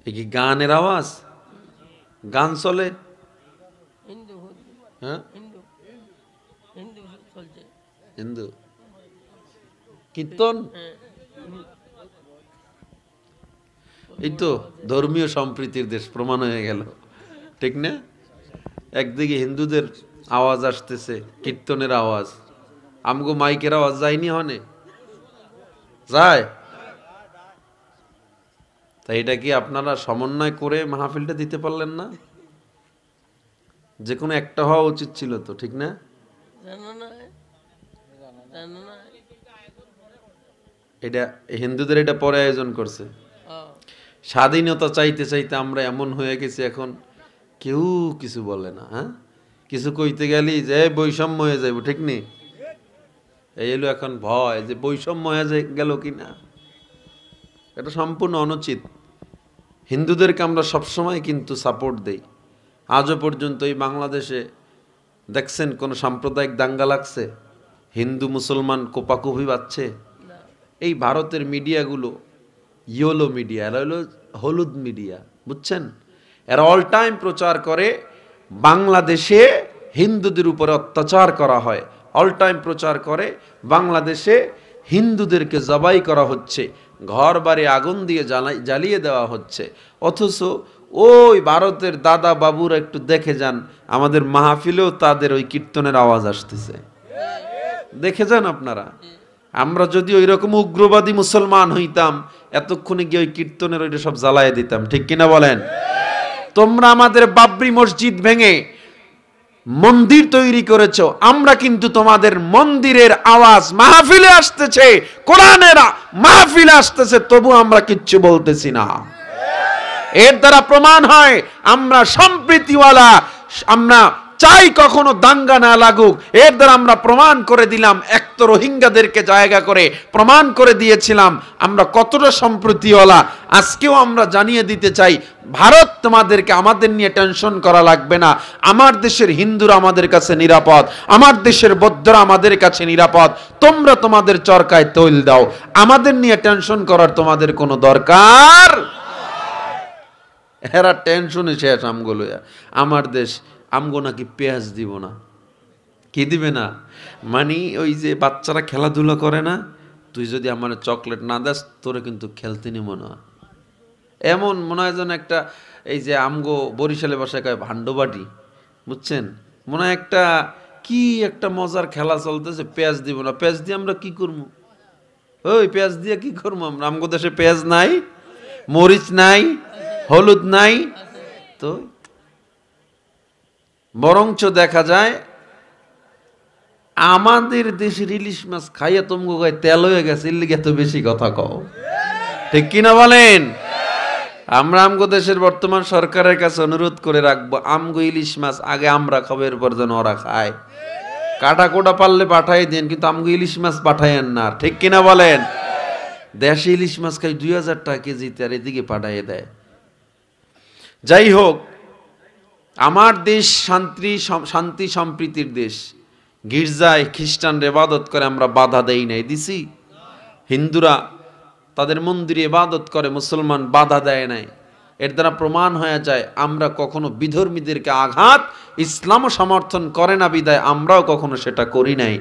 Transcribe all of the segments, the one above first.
এ কি গানের আওয়াজ? গান চলে? হ্যাঁ, হিন্দু কীর্তন। এই তো ধর্মীয় সম্প্রীতির দেশ প্রমাণ হয়ে গেল, ঠিক না? একদিকে হিন্দুদের আওয়াজ আসতেছে, কীর্তনের আওয়াজ, আমগো মাইকের আওয়াজ যায়নি, হনে যায়। তাই এটা কি আপনারা সমন্বয় করে মাহফিলটা দিতে পারলেন না? যে কোনো একটা হওয়া উচিত ছিল তো, ঠিক না? এটা হিন্দুদের এটা পরে আয়োজন করছে। স্বাধীনতা চাইতে চাইতে আমরা এমন হয়ে গেছি এখন কেউ কিছু বলে না। হ্যাঁ, কিছু কইতে গেলি যে বৈষম্য হয়ে যাইব, ঠিক নেই? এই হলো এখন ভয় যে বৈষম্য হয়ে গেল কিনা। এটা সম্পূর্ণ অনুচিত। হিন্দুদেরকে আমরা সবসময় কিন্তু সাপোর্ট দেই। আজও পর্যন্ত এই বাংলাদেশে দেখছেন কোনো সাম্প্রদায়িক দাঙ্গা লাগছে? হিন্দু মুসলমান কোপাকুপি বাচ্ছে? এই ভারতের মিডিয়াগুলো ইয়েলো মিডিয়া, এরা হলো হলুদ মিডিয়া, বুঝছেন? এরা অল টাইম প্রচার করে বাংলাদেশে হিন্দুদের উপরে অত্যাচার করা হয়, অল টাইম প্রচার করে বাংলাদেশে হিন্দুদেরকে জবাই করা হচ্ছে, ঘর বাড়ি আগুন দিয়ে জ্বালিয়ে দেওয়া হচ্ছে। অথচ ওই ভারতের দাদা বাবুরা একটু দেখে যান, আমাদের মাহফিলেও তাদের ওই কীর্তনের আওয়াজ আসতেছে, দেখে যান আপনারা। আমরা যদি ওই রকম উগ্রবাদী মুসলমান হইতাম, এতক্ষণে গিয়ে ওই কীর্তনের ওইটা সব জ্বালায় দিতাম, ঠিক কিনা বলেন? তোমরা আমাদের বাবরি মসজিদ ভেঙে মন্দির তৈরি করেছো, আমরা কিন্তু তোমাদের মন্দিরের আওয়াজ মাহফিলে আসতেছে, কোরআনের মাহফিলে আসতেছে, তবু আমরা কিচ্ছু বলতেছি না। এর দ্বারা প্রমাণ হয় আমরা সম্প্রীতিওয়ালা, আমরা চাই কখনো দাঙ্গা না লাগুক। এর দ্বারা আমরা প্রমাণ করে দিলাম, এক তো রোহিঙ্গাদেরকে জায়গা করে প্রমাণ করে দিয়েছিলাম আমরা কতটা সম্প্রীতিওয়ালা। আজকেও আমরা জানিয়ে দিতে চাই, ভারত তোমাদেরকে আমাদের নিয়ে টেনশন করা লাগবে না। আমার দেশের হিন্দুরা আমাদের কাছে নিরাপদ, আমার দেশের বৌদ্ধরা আমাদের কাছে নিরাপদ। তোমরা তোমাদের চরকায় তৈল দাও, আমাদের নিয়ে টেনশন করার তোমাদের কোনো দরকার। এরা টেনশনে শেষ আমগুলো, আমার দেশ আমগো নাকি পেঁয়াজ দিব না। কি দিবে না? মানে ওই যে বাচ্চারা খেলাধুলা করে না, তুই যদি আমার চকলেট না দাস তোরে কিন্তু খেলতে নিব না, এমন মনে হয় যেন একটা, এই যে আমগো বরিশালে ভাষায় কয় ভান্ডবাটি, বুঝছেন? মনে হয় একটা কি একটা মজার খেলা চলতেছে, পেঁয়াজ দিব না। পেঁয়াজ দিয়ে আমরা কি করবো? ওই পেঁয়াজ দিয়ে কি করবো আমরা? আমগো দেশে পেঁয়াজ নাই, মরিচ নাই, হলুদ নাই। তো বরঞ্চ দেখা যায় আমাদের দেশের ইলিশ মাছ খাইয়া তোমগো গায়ে তেল হয়ে গেছে, এর লিগে এত বেশি কথা কও, ঠিক কিনা বলেন? আমরা আমগো দেশের বর্তমান সরকারের কাছে অনুরোধ করে রাখবো, আমগো ইলিশ মাছ আগে আমরা খাবো, এরপর যেন ওরা খায়। কাটা কোটা পারলে পাঠাই দেন, কিন্তু আমগো ইলিশ মাছ পাঠাইয়েন না, ঠিক কিনা বলেন? দেশে ইলিশ মাছ খাই 2000 টাকা কেজিতে, আর এদিকে পাঠাইয়ে দেয়। যাই হোক, আমার দেশ শান্তি সম্প্রীতির দেশ। গির্জায় খ্রিস্টানরা ইবাদত করে, আমরা বাধা দেই নাই, দিছি? হিন্দুরা তাদের মন্দিরে ইবাদত করে, মুসলমান বাধা দেয় নাই। এর দ্বারা প্রমাণ হয়ে যায় আমরা কখনো বিধর্মীদেরকে আঘাত, ইসলামও সমর্থন করে না বিদায় আমরাও কখনো সেটা করি নাই।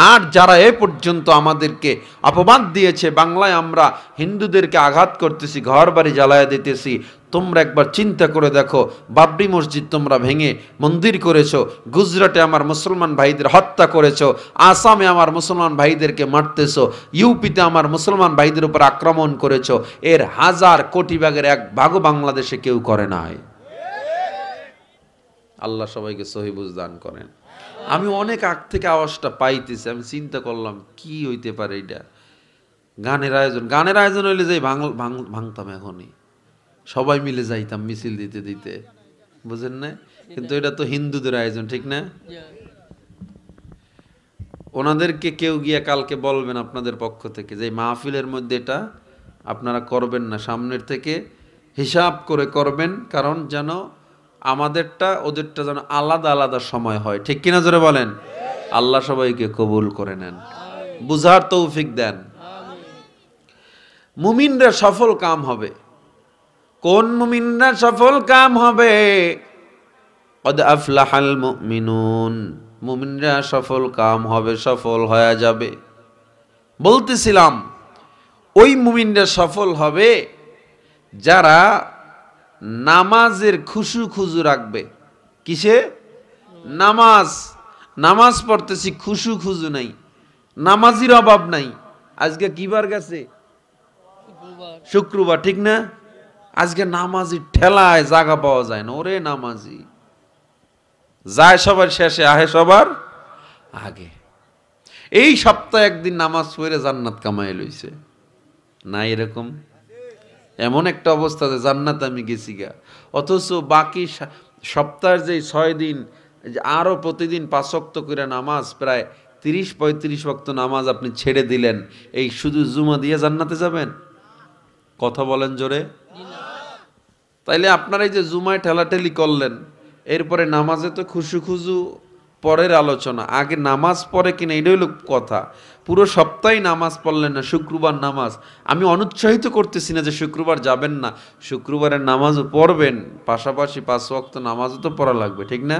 আর যারা এ পর্যন্ত আমাদেরকে অপবাদ দিয়েছে, বাংলায় আমরা হিন্দুদেরকে আঘাত করতেছি, ঘর বাড়ি জ্বালায় দিতেছি, তোমরা একবার চিন্তা করে দেখো, বাবরি মসজিদ তোমরা ভেঙে মন্দির করেছো, গুজরাটে আমার মুসলমান ভাইদের হত্যা করেছো, আসামে আমার মুসলমান ভাইদেরকে মারতেছো, ইউপিতে আমার মুসলমান ভাইদের উপর আক্রমণ করেছো, এর 1000 কোটি ভাগের 1 ভাগও বাংলাদেশে কেউ করে নাই। আল্লাহ সবাইকে সহি বুঝ দান করেন। আমি অনেক আগ থেকে আওয়াজটা পাইতেছি, আমি চিন্তা করলাম কি হইতে পারে এটা। গানের আয়োজন হইলে যাই ভাঙতাম, এখনই সবাই মিলে যাইতাম মিছিল দিতে দিতে, বুঝেন না? কিন্তু এটা তো হিন্দুদের আয়োজন, ঠিক না? ওনাদেরকে কেউ গিয়া কালকে বলবেন আপনাদের পক্ষ থেকে যে মাহফিলের মধ্যে এটা আপনারা করবেন না, সামনের থেকে হিসাব করে করবেন, কারণ যেন আমাদেরটা ওদেরটা যেন আলাদা আলাদা সময় হয়, ঠিক কিনা জোরে বলেন? আল্লাহ সবাইকে কবুল করে নেন, বুঝার তৌফিক দেন। মুমিনরা সফল কাম হবে, কোন মুমিনরা সফল কাম হবে? কদ আফলাহাল মুমিনুন, মুমিনরা সফল কাম হবে, সফল হয়ে যাবে। বলতেছিলাম ওই মুমিনরা সফল হবে যারা নামাজের খুশু খুজু রাখবে। কিসে? নামাজ। নামাজ পড়তেছি, খুশু খুজু নাই, নামাজির অভাব নাই। আজকে কি বার গেছে? শুক্রবার, ঠিক না? আজকে নামাজি ঠেলায় জায়গা পাওয়া যায় না। ওরে নামাজি যায় সবার শেষে, আহে সবার আগে। এই সপ্তাহে একদিন নামাজ পড়ে জান্নাত কামাই লইছে না? এরকম এমন একটা অবস্থাতে জান্নাত আমি গেছি গা, অথচ বাকি সপ্তাহের যে 6 দিন আরো প্রতিদিন 5 ওয়াক্ত করে নামাজ, প্রায় 30-35 ওয়াক্ত নামাজ আপনি ছেড়ে দিলেন, এই শুধু জুমা দিয়ে জান্নাতে যাবেন? কথা বলেন জোরে। তাইলে আপনারা এই যে জুমায় ঠেলাঠেলি করলেন, এরপরে নামাজে তো খুশু খুজু পরের আলোচনা, আগে নামাজ পড়ে কিনা এটাই হলো কথা। পুরো সপ্তাহে নামাজ পড়লেন না, শুক্রবার নামাজ। আমি অনুৎসাহিত করতেছি না যে শুক্রবার যাবেন না, শুক্রবারের নামাজও পড়বেন, পাশাপাশি 5 ওয়াক্ত নামাজও তো পড়া লাগবে, ঠিক না?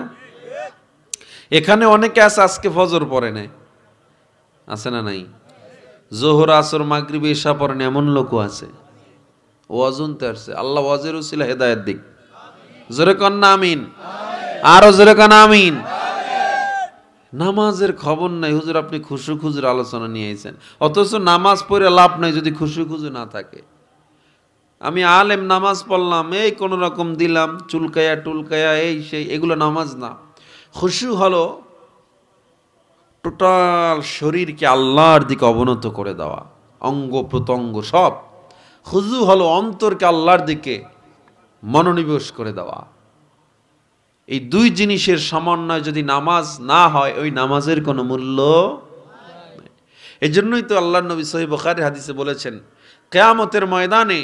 এখানে অনেকে আছে আজকে ফজর পড়ে নাই, আছে না নাই? জোহর আসর মাগরিব ইশা পড়েন এমন লোকও আছে। ওয়াজুনতে আসছে, আল্লাহ ওয়াজের উসিলা হেদায়েত দিক। জোরে কন না আমিন, আরো জোরে কন আমিন। নামাজের খবর নাই, হুজুর আপনি খুশু খুজুর আলোচনা নিয়ে আইছেন, অথচ নামাজ পড়ে লাভ নাই যদি খুশু খুজু না থাকে। আমি আলেম, নামাজ পড়লাম, এই কোন রকম দিলাম চুলকায়া টুলকায়া এই সেই, এগুলো নামাজ না। খুশু হলো টোটাল শরীরকে আল্লাহর দিকে অবনত করে দেওয়া, অঙ্গ প্রত্যঙ্গ সব। খুজু হলো অন্তরকে আল্লাহর দিকে মনোনিবেশ করে দেওয়া। এই দুই জিনিসের সমন্বয় যদি নামাজ না হয়, ওই নামাজের কোনো মূল্য নেই। এই জন্যই তো আল্লাহর নবী সহিহ বুখারী হাদিসে বলেছেন, কিয়ামতের ময়দানে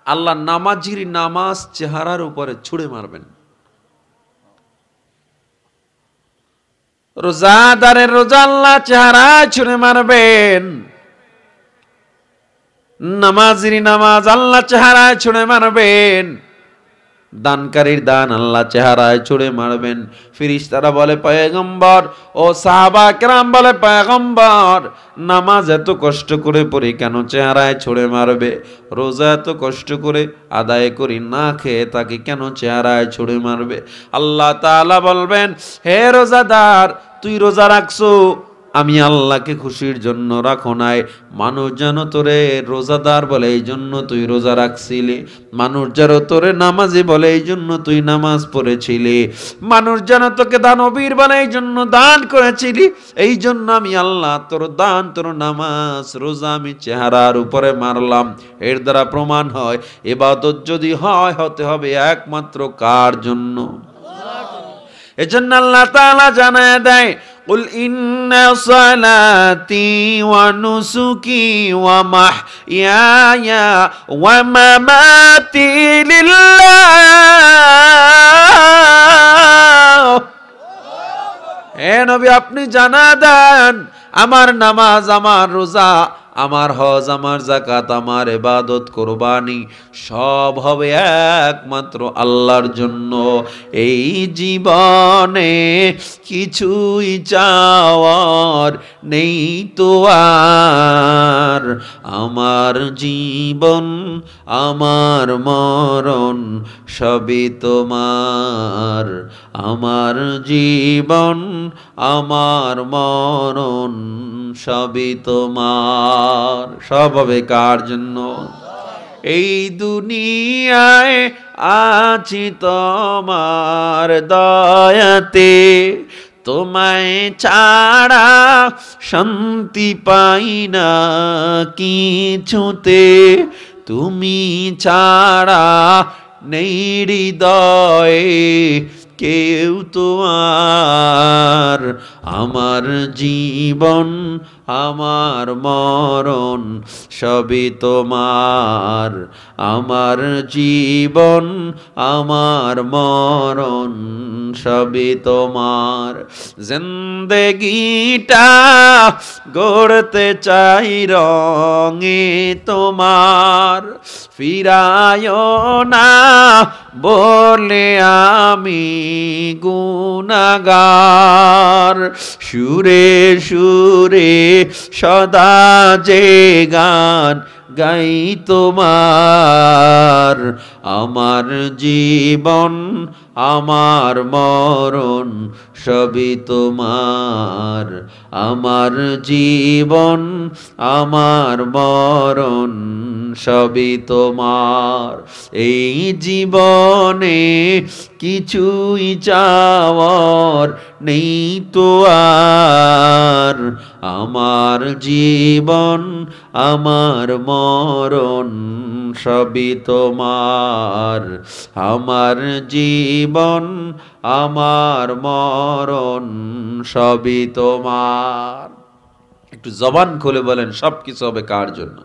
আল্লাহ নামাজির নামাজ চেহারার উপরে ছুঁড়ে মারবেন। রোজাদারের রোজা আল্লাহ চেহারায় ছুঁড়ে মারবেন, নামাজির নামাজ আল্লাহ চেহারায় ছুঁড়ে মারবেন, দানকারীর দান আল্লাহ চেহারায় ছুঁড়ে মারবেন। ফেরেশতারা বলে পয়গম্বর, ও সাহাবা কেরাম বলে পয়গম্বর, নামাজ এত কষ্ট করে পড়ি কেন চেহারায় ছুঁড়ে মারবে? রোজা এত কষ্ট করে আদায় করি না খেয়ে তাকে কেন চেহারায় ছুঁড়ে মারবে? আল্লাহ তাআলা বলবেন, হে রোজাদার, তুই রোজা রাখছো, আমি আল্লাহকে খুশির জন্য রাখো নাই। মানুষ যেন তোরে রোজাদার বলে এই জন্য তুই রোজা রাখছিলি, মানুষ যেন তোরে নামাজি বলে এই জন্য তুই নামাজ পড়েছিলি, মানুষ যেন তোকে দানবীর বলে এই জন্য দান করেছিলি। এই জন্য আমি আল্লাহ তোর দান, তোর নামাজ, রোজা আমি চেহারার উপরে মারলাম। এর দ্বারা প্রমাণ হয় ইবাদত যদি হয়, হতে হবে একমাত্র কার জন্য? এজন্য আল্লাহ তাআলা জানায় দেয়, কুল ইন্না সালাতি ওয়া নুসুকি ওয়া মাহইয়ায়া ওয়া মামাতি লিল্লাহ। হে নবী, আপনি জানা দেন, আমার নামাজ, আমার রোজা, আমার হজ, আমার যাকাত, আমার ইবাদত, কুরবানি সব হবে একমাত্র আল্লাহর জন্য। এই জীবনে কিছুই চাওয়ার নেই তো আর, আমার জীবন আমার মরণ সবই তোমার, আমার জীবন আমার মরণ সবই তোমার। সব হবে কার জন্য? এই দুনিয়ায় আছি তোমার দয়াতে, তোমায় ছাড়া শান্তি পাই না কিছুতে, তুমি ছাড়া নেই হৃদয়ে কেউ তো আর। আমার জীবন আমার মরণ সবই তোমার, আমার জীবন আমার মরণ সবই তোমার। জিন্দেগিটা গড়তে চাই রঙে তোমার, ফিরায়ো না বলে আমি গুনাহগার। সুরে সুরে সদা যে গান গাই তোমার, আমার জীবন আমার মরণ সবই তোমার, আমার জীবন আমার মরণ সবই তোমার। এই জীবনে কিছুই চাওয়ার নেই তো আর, আমার জীবন আমার মরণ সবই তোমার, আমার জীবন আমার মরণ সবই তোমার। একটু জবান খুলে বলেন সবকিছু হবে কার জন্য?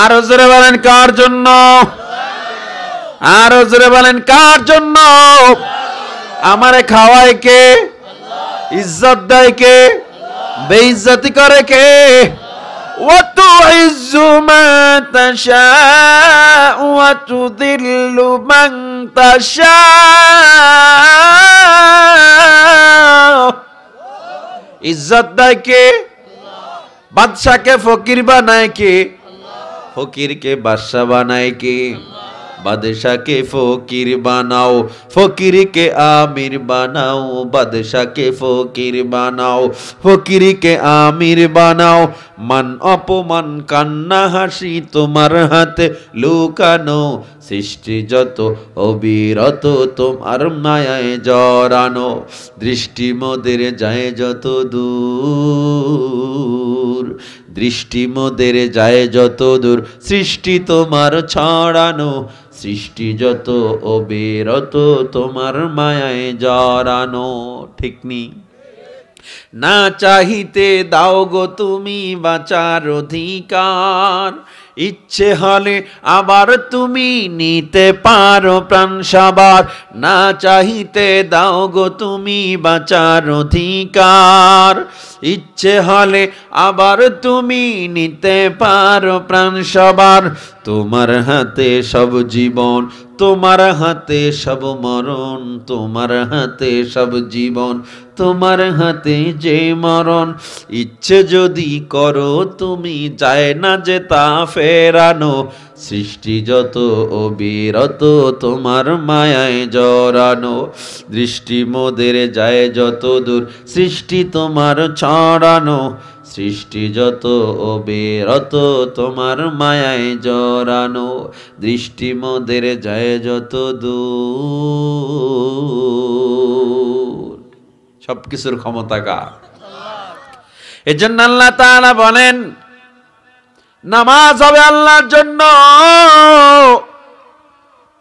আর জোরে বলেন কার জন্য? আর জোরে বলেন কার জন্য? আমারে খাওয়ায় কে? ইজ্জত দেয় কে? বেইজ্জতি করে কে? وتعز من تشاء وتذل من تشاء। ইজ্জত দেয় কে? বাদশাকে ফকির বানায় কে? ফকিরকে বাদশা বানায় কে? বাদশাকে ফকির বানাও, ফকিরকে আমির বানাও, বাদশাকে ফকির বানাও, ফকিরকে আমির বানাও। মান অপমান কান্না হাসি তোমার হাতে লুকানো, সৃষ্টি যত অবিরত তোমার মায়ায় জড়ানো। দৃষ্টি মোদের যায় যত দূর, দৃষ্টি মোদের যায় যত দূর, সৃষ্টি তোমার ছড়ানো, সৃষ্টি যত অবিরত তোমার মায়ায় জড়ানো। ঠিক নি? না চাহিতে দাও গো তুমি বাঁচার অধিকার, ইচ্ছে হলে আবার তুমি নিতে পারো প্রাণ সবার। না চাহিতে দাও গো তুমি বাঁচার অধিকার, ইচ্ছে হলে আবার তুমি নিতে পারো প্রাণ সবার। তোমার হাতে সব জীবন, তোমার হাতে সব মরণ, তোমার হাতে সব জীবন, তোমার হাতে যে মরণ। ইচ্ছে যদি করো তুমি যায় না যে তা ফেরানো, সৃষ্টি যত অবিরত তোমার মায়ায় জড়ানো। দৃষ্টি মোদের যায় যত দূর, সৃষ্টি তোমার ছড়ানো, সৃষ্টি যত অবিরত তোমার মায়ায় জড়ানো। দৃষ্টি মোদের যায় যত দূর। সবকিছুর ক্ষমতা কার? এজন্য আল্লাহ তাআলা বলেন নামাজ হবে আল্লাহর জন্য,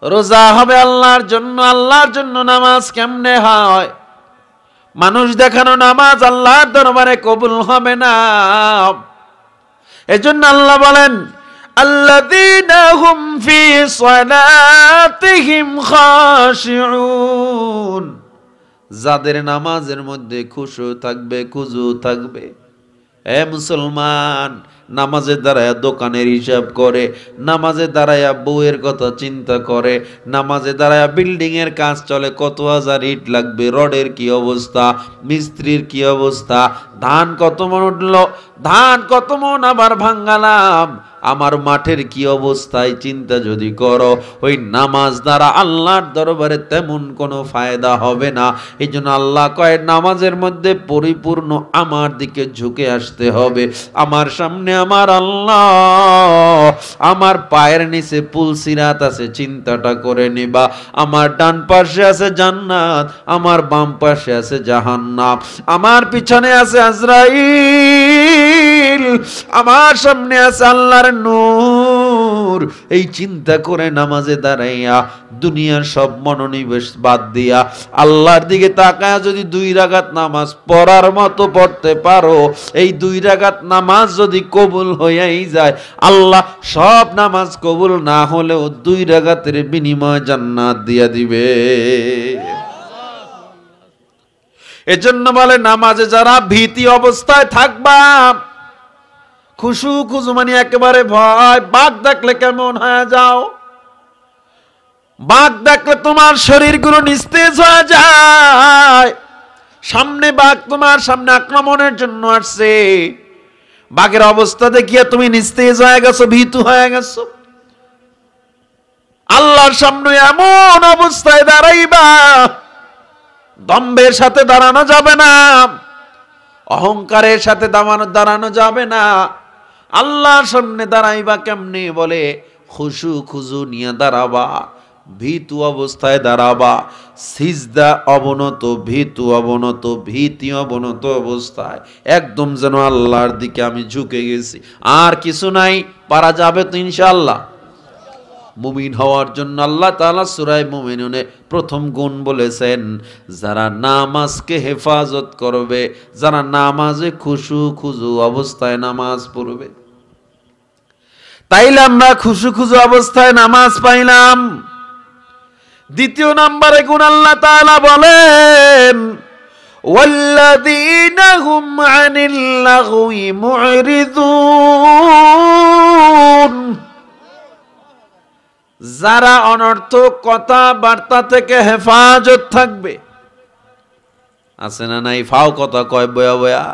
রোজা হবে আল্লাহর জন্য। আল্লাহর জন্য নামাজ কেমনে হয়? মানুষ দেখানো নামাজ আল্লাহর দরবারে কবুল হবে না। এজন্য আল্লাহ বলেন আল্লাযীনা হুম ফি সালাতিহিম খাশিউন, যাদের নামাজের মধ্যে খুশু থাকবে, খুজু থাকবে। এ মুসলমান, নামাজের দ্বারায় দোকানের হিসাব করে, নামাজের দ্বারায় বউয়ের কথা চিন্তা করে, নামাজের দ্বারায় বিল্ডিং এর কাজ চলে, কত হাজার ইট লাগবে, রডের কি অবস্থা, মিস্ত্রির কি অবস্থা, ধান কত মন উঠলো, ধান কত মন আবার ভাঙ্গালাম, আমার মাঠের কি অবস্থায় চিন্তা যদি করো, ওই নামাজ দ্বারা আল্লাহর দরবারে তেমন কোনো ফায়দা হবে না। এই জন্য আল্লাহ কয় নামাজের মধ্যে পরিপূর্ণ আমার দিকে ঝুঁকে আসতে হবে। আমার সামনে আমার আল্লাহ, আমার পায়ের নিচে পুলসিরাত আছে, চিন্তাটা করে নিবা। আমার ডান পাশে আছে জান্নাত, আমার বাম পাশে আছে জাহান্নাম, আমার পিছনে আছে আজরাইল, আমার সামনে আছে আল্লাহর নূর, নূর। এই চিন্তা করে নামাজে দাঁড়াইয়া দুনিয়ার সব মনোনিবেশ বাদ দিয়া আল্লাহর দিকে তাকায়া যদি 2 রাকাত নামাজ পড়ার মতো পড়তে পারো, এই 2 রাকাত নামাজ যদি কবুল হইয়াই যায়, আল্লাহ সব নামাজ কবুল না হলেও 2 রাকাতের বিনিময়ে জান্নাত দিয়া দিবে। এজন্য বলে নামাজে যারা ভীতি অবস্থায় থাকবা, খুশু খুজু মানে একেবারে ভয়, বাঘ দেখলে কেমন হয়ে যাও, বাঘ দেখলে তোমার শরীরগুলো নিস্তেজ হয়ে যায়, সামনে বাঘ তোমার সামনে আক্রমণের জন্য আসছে, বাঘের অবস্থা দেখিয়া তুমি নিস্তেজ হয়ে গেছো, ভীতু হয়ে গেছো। আল্লাহর সামনে এমন অবস্থায় দাঁড়াইবা, দম্ভের সাথে দাঁড়ানো যাবে না, অহংকারের সাথে দাঁড়ানো যাবে না। আল্লাহর সামনে দাঁড়াইবা কেমনে? বলে খুশু খুজু নিয়ে দাঁড়াবা, ভীতু অবস্থায় দাঁড়াবা, সিজদা অবনত, ভীতু অবনত, ভীতি অবনত অবস্থায়, একদম যেন আল্লাহর দিকে আমি ঝুঁকে গেছি, আর কিছু নাই। পারা যাবে তো ইনশাআল্লাহ। মুমিন হওয়ার জন্য আল্লাহ তাআলা সূরা মুমিনুনে প্রথম গুণ বলেছেন, যারা নামাজকে হেফাজত করবে, যারা নামাজে খুশু খুজু অবস্থায় নামাজ পড়বে। তাইলে আমরা খুশু খুজু অবস্থায় নামাজ পাইলাম। দ্বিতীয় নম্বরে গুণ আল্লাহ তাআলা বলেন, ওয়াল্লাযীনা হুম আনিল লাগওয়ি মু'রিদুন, যারা অনর্থক কথাবার্তা থেকে হেফাজত থাকবে। আছে না নাই? ফাও কথা কয় বয়া বয়া,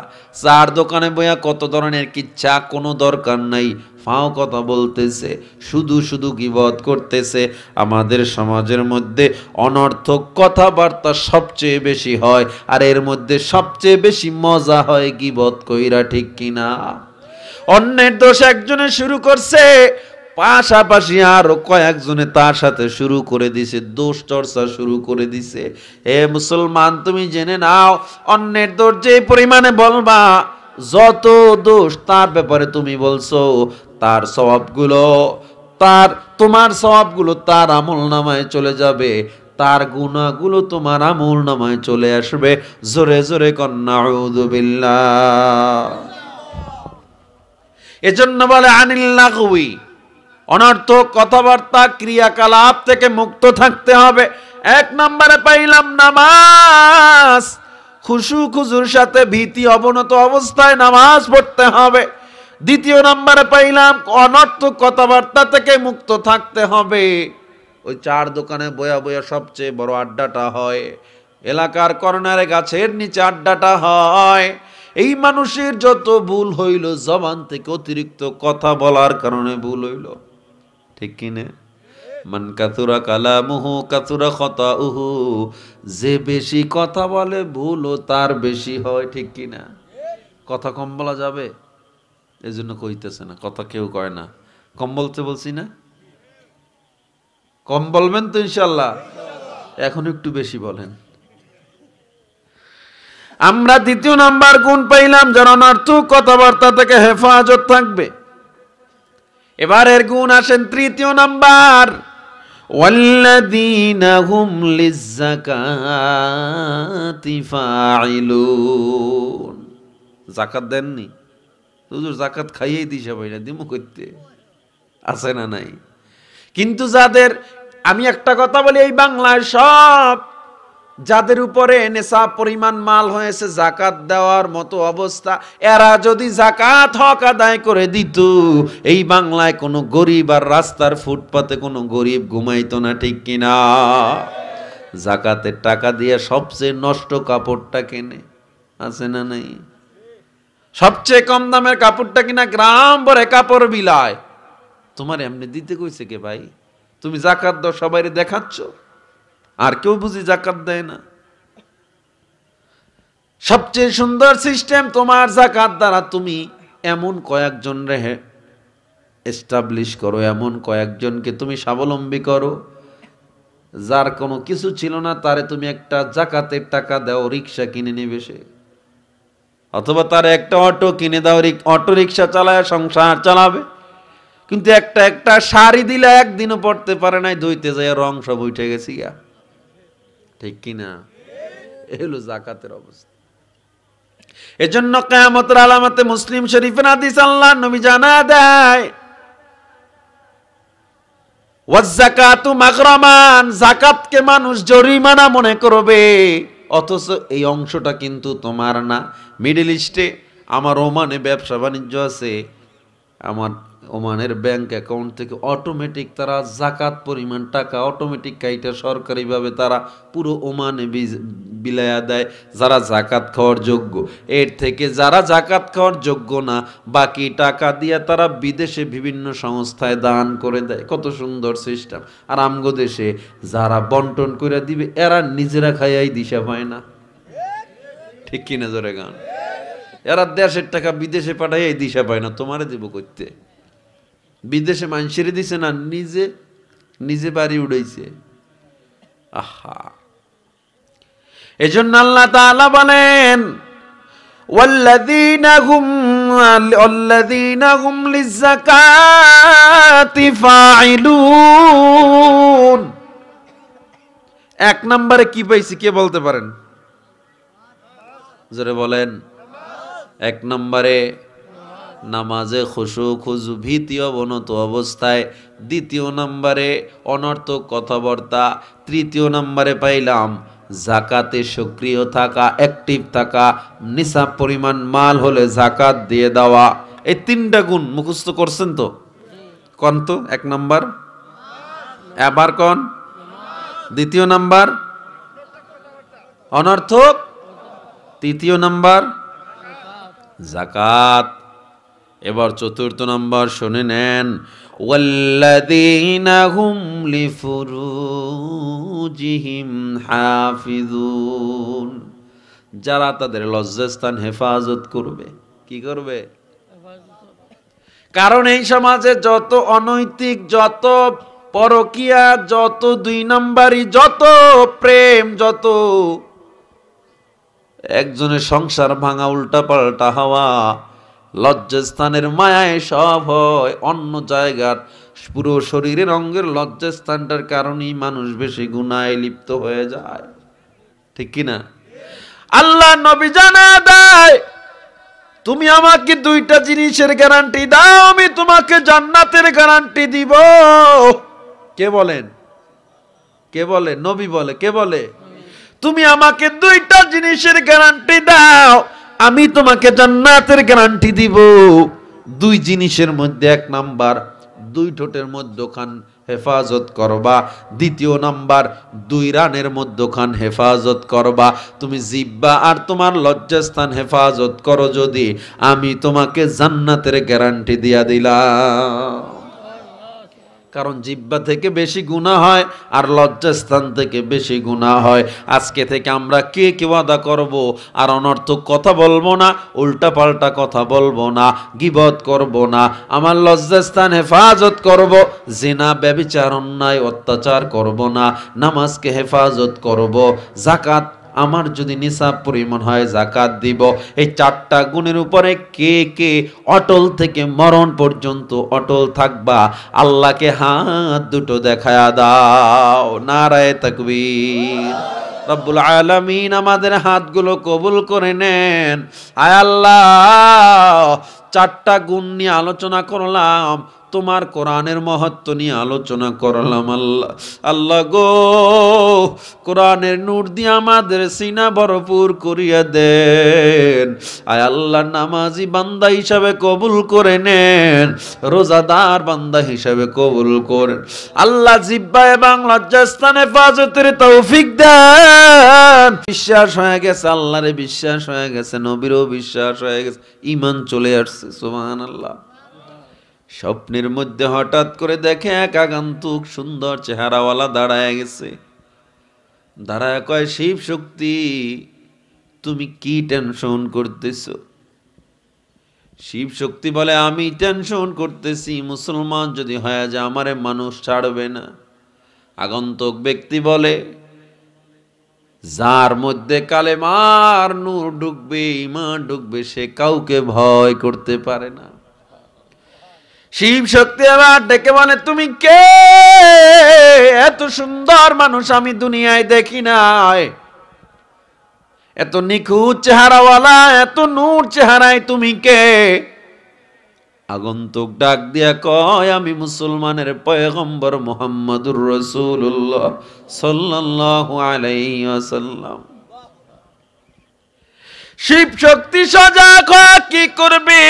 চার দোকানে বয়া কত ধরনের কিচ্ছা, কোনো দরকার নাই, ফাও কথা বলতেছে, শুধু শুধু গীবত করতেছে। আমাদের সমাজের মধ্যে অনর্থক কথাবার্তা সবচেয়ে বেশি হয়, আর এর মধ্যে সবচেয়ে বেশি মজা হয় গীবত কইরা, ঠিক কিনা? অন্যের দোষ একজনে শুরু করছে, পাশাপাশি আরো কয়েকজনে তার সাথে শুরু করে দিছে, দোষ চর্চা শুরু করে দিছে। হে মুসলমান, তুমি জেনে নাও, অন্যের দোষ যে পরিমাণে বলবা, যত দোষ তার ব্যাপারে তুমি বলছো, তার সওয়াবগুলো, তোমার সওয়াবগুলো তার আমলনামায় চলে যাবে, তার গুনাহগুলো তোমার আমলনামায় চলে আসবে। জোরে জোরে কন্না আউযু বিল্লাহ। এজন্য বলে আনিল লাগওয়ি, অনর্থক কথাবার্তা ক্রিয়াকলাপ থেকে মুক্ত থাকতে হবে। 1 নম্বরে পাইলাম নামাজ, খুশু খুজুর সাথে ভীতি অবনত অবস্থায় নামাজ পড়তে হবে। দ্বিতীয় নম্বরে পাইলাম অনর্থক কথাবার্তা থেকে মুক্ত থাকতে হবে। ওই চার দোকানে বয়া বয়া সবচেয়ে বড় আড্ডাটা হয়, এলাকার কর্নারে গাছের নিচে আড্ডাটা হয়। এই মানুষের যত ভুল হইল, জবান থেকে অতিরিক্ত কথা বলার কারণে ভুল হইল, ঠিক কিনা? মান কাতুরা কালামুহু কাতুরা খতাউহু, যে বেশি কথা বলে ভুলও তার বেশি হয়, ঠিক কিনা? কথা কম বলা যাবে? এজন্য কইতেছে না, কথা কেউ কয় না। কম বলতে বলছি না? কম বলবেন তো ইনশাআল্লাহ? এখন একটু বেশি বলেন। আমরা দ্বিতীয় নাম্বার গুণ পাইলাম, যারা অনর্থক কথাবার্তা থেকে হেফাজত থাকবে। এবারের গুণ আসেন তৃতীয় নাম্বার, ওয়াল্লাযীনা হুম লিয-যাকাতি ফাইলুন। যাকাত দেননি? হুজুর যাকাত খাইয়েই দিছে ভাইরা, দিমু কইতে, আছে না নাই? কিন্তু যাদের, আমি একটা কথা বলি, এই বাংলায় সব যাদের উপরে নেশাব পরিমাণ মাল হয়েছে যাকাত দেওয়ার মতো অবস্থা, এরা যদি যাকাত হক আদায় করে দিত, এই বাংলায় কোনো গরিব আর রাস্তার ফুটপাতে কোনো গরিব ঘুমাইতো না, ঠিক কিনা? যাকাতের টাকা দিয়ে সবচেয়ে নষ্ট কাপড়টা কেনে, আছে না নাই? সবচেয়ে কম দামের কাপড়টা কিনা গ্রাম ভরে কাপড় বিলায়। তোমার এমনি দিতে কইছে কে ভাই? তুমি যাকাত দাও, সবাইরে দেখাচ্ছ, আর কেউ বুঝি যাকাত দেয় না। সবচেয়ে সুন্দর সিস্টেম, তোমার যাকাত দ্বারা তুমি এমন কয়েকজন রেহে এস্টাবলিশ করো, এমন কয়েকজনকে তুমি স্বাবলম্বী করো, যার কোনো কিছু ছিল না, তারে তুমি একটা যাকাতের টাকা দাও, রিক্সা কিনে নিবে সে, অথবা তার একটা অটো কিনে দাও, অটো রিক্সা চালায় সংসার চালাবে। কিন্তু একটা একটা শাড়ি দিলে একদিনও পড়তে পারে নাই, ধুইতে যায় রং সব উঠে গেছি গা। ঠিক কিনা? এ হলো যাকাতের অবস্থা। এজন্য কিয়ামতের আলামতে মুসলিম শরীফের হাদিস আল্লাহর নবী জানা দেয়, ওয়াজ-যাকাতু মাগরামান, যাকাতকে মানুষ জরিমানা মনে করবে, অথচ এই অংশটা কিন্তু তোমার না। মিডল ইস্টে আমার ওমানে ব্যবসা বাণিজ্য আছে, আমার ওমানের ব্যাংক অ্যাকাউন্ট থেকে অটোমেটিক তারা যাকাত পরিমাণ টাকা অটোমেটিক কাইটা সরকারিভাবে তারা পুরো ওমানে বিলায়া দেয় যারা যাকাত খাওয়ার যোগ্য। এর থেকে যারা যাকাত খাওয়ার যোগ্য না, বাকি টাকা দিয়ে তারা বিদেশে বিভিন্ন সংস্থায় দান করে দেয়। কত সুন্দর সিস্টেম। আর আমগো দেশে যারা বন্টন করে দিবে এরা নিজেরা খাইয়াই দিশা পায় না। ঠিক কিনা জোরে গান? এরা দেশের টাকা বিদেশে পাঠাইয়াই দিশা পায় না, তোমারে দিব করতে। বিদেশে মানুষের দিছে না, নিজে নিজে বাড়ি উড়াইছে। আহা, এজন্য আল্লাহ তাআলা বলেন, ওয়াল্লাযীনা হুম লিয-যাকাতি ফাইলুন। এক নম্বরে কি পাইছি কে বলতে পারেন? জোরে বলেন। এক নম্বরে নামাজে খুশু খুজু ভীতি অবনত অবস্থায়, দ্বিতীয় নম্বরে অনর্থক কথাবার্তা, তৃতীয় নম্বরে পাইলাম যাকাতে সক্রিয় থাকা, অ্যাক্টিভ থাকা, নিসাব পরিমাণ মাল হলে যাকাত দিয়ে দেওয়া। এই তিনটা গুণ মুখস্থ করছেন তো? কোন তো? এক নম্বর এবার কোন? দ্বিতীয় নাম্বার অনর্থক, তৃতীয় নাম্বার যাকাত। এবার চতুর্থ নম্বর শুনে নেন, ওয়াল্লাযীনা হুম লিফুরুজিহিম হাফিজুন, যারা তাদের লজ্জাস্থান হেফাজত করবে। কি করবে? কারণ এই সমাজে যত অনৈতিক, যত পরকিয়া, যত দুই নম্বরই, যত প্রেম, যত একজনের সংসার ভাঙা, উল্টা পাল্টা হওয়া, লজ্জাস্থানের মায়ায় সব হয়। অন্য জায়গার পুরো শরীরের অঙ্গের লজ্জাস্থানটার কারণেই মানুষ বেশি গুনাহে লিপ্ত হয়ে যায়। ঠিক কিনা? আল্লাহ নবী জানা দেয়, তুমি আমাকে দুইটা জিনিসের গ্যারান্টি দাও, আমি তোমাকে জান্নাতের গ্যারান্টি দিব। কে বলেন? কে বলে? নবী বলে। কে বলে? তুমি আমাকে দুইটা জিনিসের গ্যারান্টি দাও, আমি তোমাকে জান্নাতের গ্যারান্টি দিব। দুই জিনিসের মধ্যে এক নাম্বার, দুই ঠোঁটের মধ্যখান হেফাজত করবা। দ্বিতীয় নাম্বার, দুই রানের মধ্যখান হেফাজত করবা। তুমি জিহ্বা আর তোমার লজ্জাস্থান হেফাজত করো যদি, আমি তোমাকে জান্নাতের গ্যারান্টি দিয়া দিলাম। কারণ জিহ্বা থেকে বেশি গুনাহ হয় আর লজ্জাস্থান থেকে বেশি গুনাহ হয়। আজকে থেকে আমরা কে ওয়াদা করব আর অনর্থক কথা বলবো না, উল্টা পাল্টা কথা বলবো না, গীবত করব না, আমার লজ্জাস্থান হেফাজত করব, জিনা ব্যভিচার অন্যায় অত্যাচার করব না, নামাজকে হেফাজত করব, যাকাত আমার যদি নিসাব পরিমাণ হয় যাকাত দিব। এই চারটা গুণের উপরে কে কে অটল থেকে মরণ পর্যন্ত অটল থাকবা? আল্লাহকে হাত দুটো দেখায়া দাও। নারায়ে তাকবীর। রব্বুল আলামিন আমাদের হাতগুলো কবুল করে নেন। আয় আল্লাহ, চারটা গুণ নিয়ে আলোচনা করলাম, তোমার কোরআনের মহত্ব নিয়ে আলোচনা করলাম। আল্লাহ আল্লাহ গো, কোরআনের নূর দিয়ে আমাদের সিনা ভরপুর করিয়া দেন। আয় আল্লাহ, নামাজি বান্দা হিসাবে কবুল করে নেন, রোজাদার বান্দা হিসাবে কবুল করেন। আল্লাহ জিহ্বা এবং লজ্জাস্থান হেফাজতের তৌফিক দেন। বিশ্বাস হয়ে গেছে, আল্লাহরে বিশ্বাস হয়ে গেছে, নবীরও বিশ্বাস হয়ে গেছে, ঈমান চলে আসছে। সুবহানাল্লাহ। স্বপ্নের মধ্যে হঠাৎ করে দেখে এক আগন্তুক সুন্দর চেহারাওয়ালা দাঁড়ায় গেছে। দাঁড়ায় কয়, শিব শক্তি তুমি কি টেনশন করতেছ? শিব শক্তি বলে, আমি টেনশন করতেছি মুসলমান যদি হয়ে যায় আমারে মানুষ ছাড়বে না। আগন্তুক ব্যক্তি বলে, যার মধ্যে কালেমার নূর ঢুকবে, ঈমান ঢুকবে, সে কাউকে ভয় করতে পারে না। শিব শক্তি আবার ডেকে বলে, তুমি কে? এত সুন্দর মানুষ আমি দুনিয়ায় দেখি নাই, এত নিখুঁত চেহারাওয়ালা, এত নূর চেহারায় তুমি কে? আগন্তুক ডাক দিয়া কয়, আমি মুসলমানের পয়গম্বর মুহাম্মদুর রাসূলুল্লাহ সাল্লাল্লাহু আলাইহি ওয়াসাল্লাম। শিব শক্তি সজাগ হয়ে কি করবে?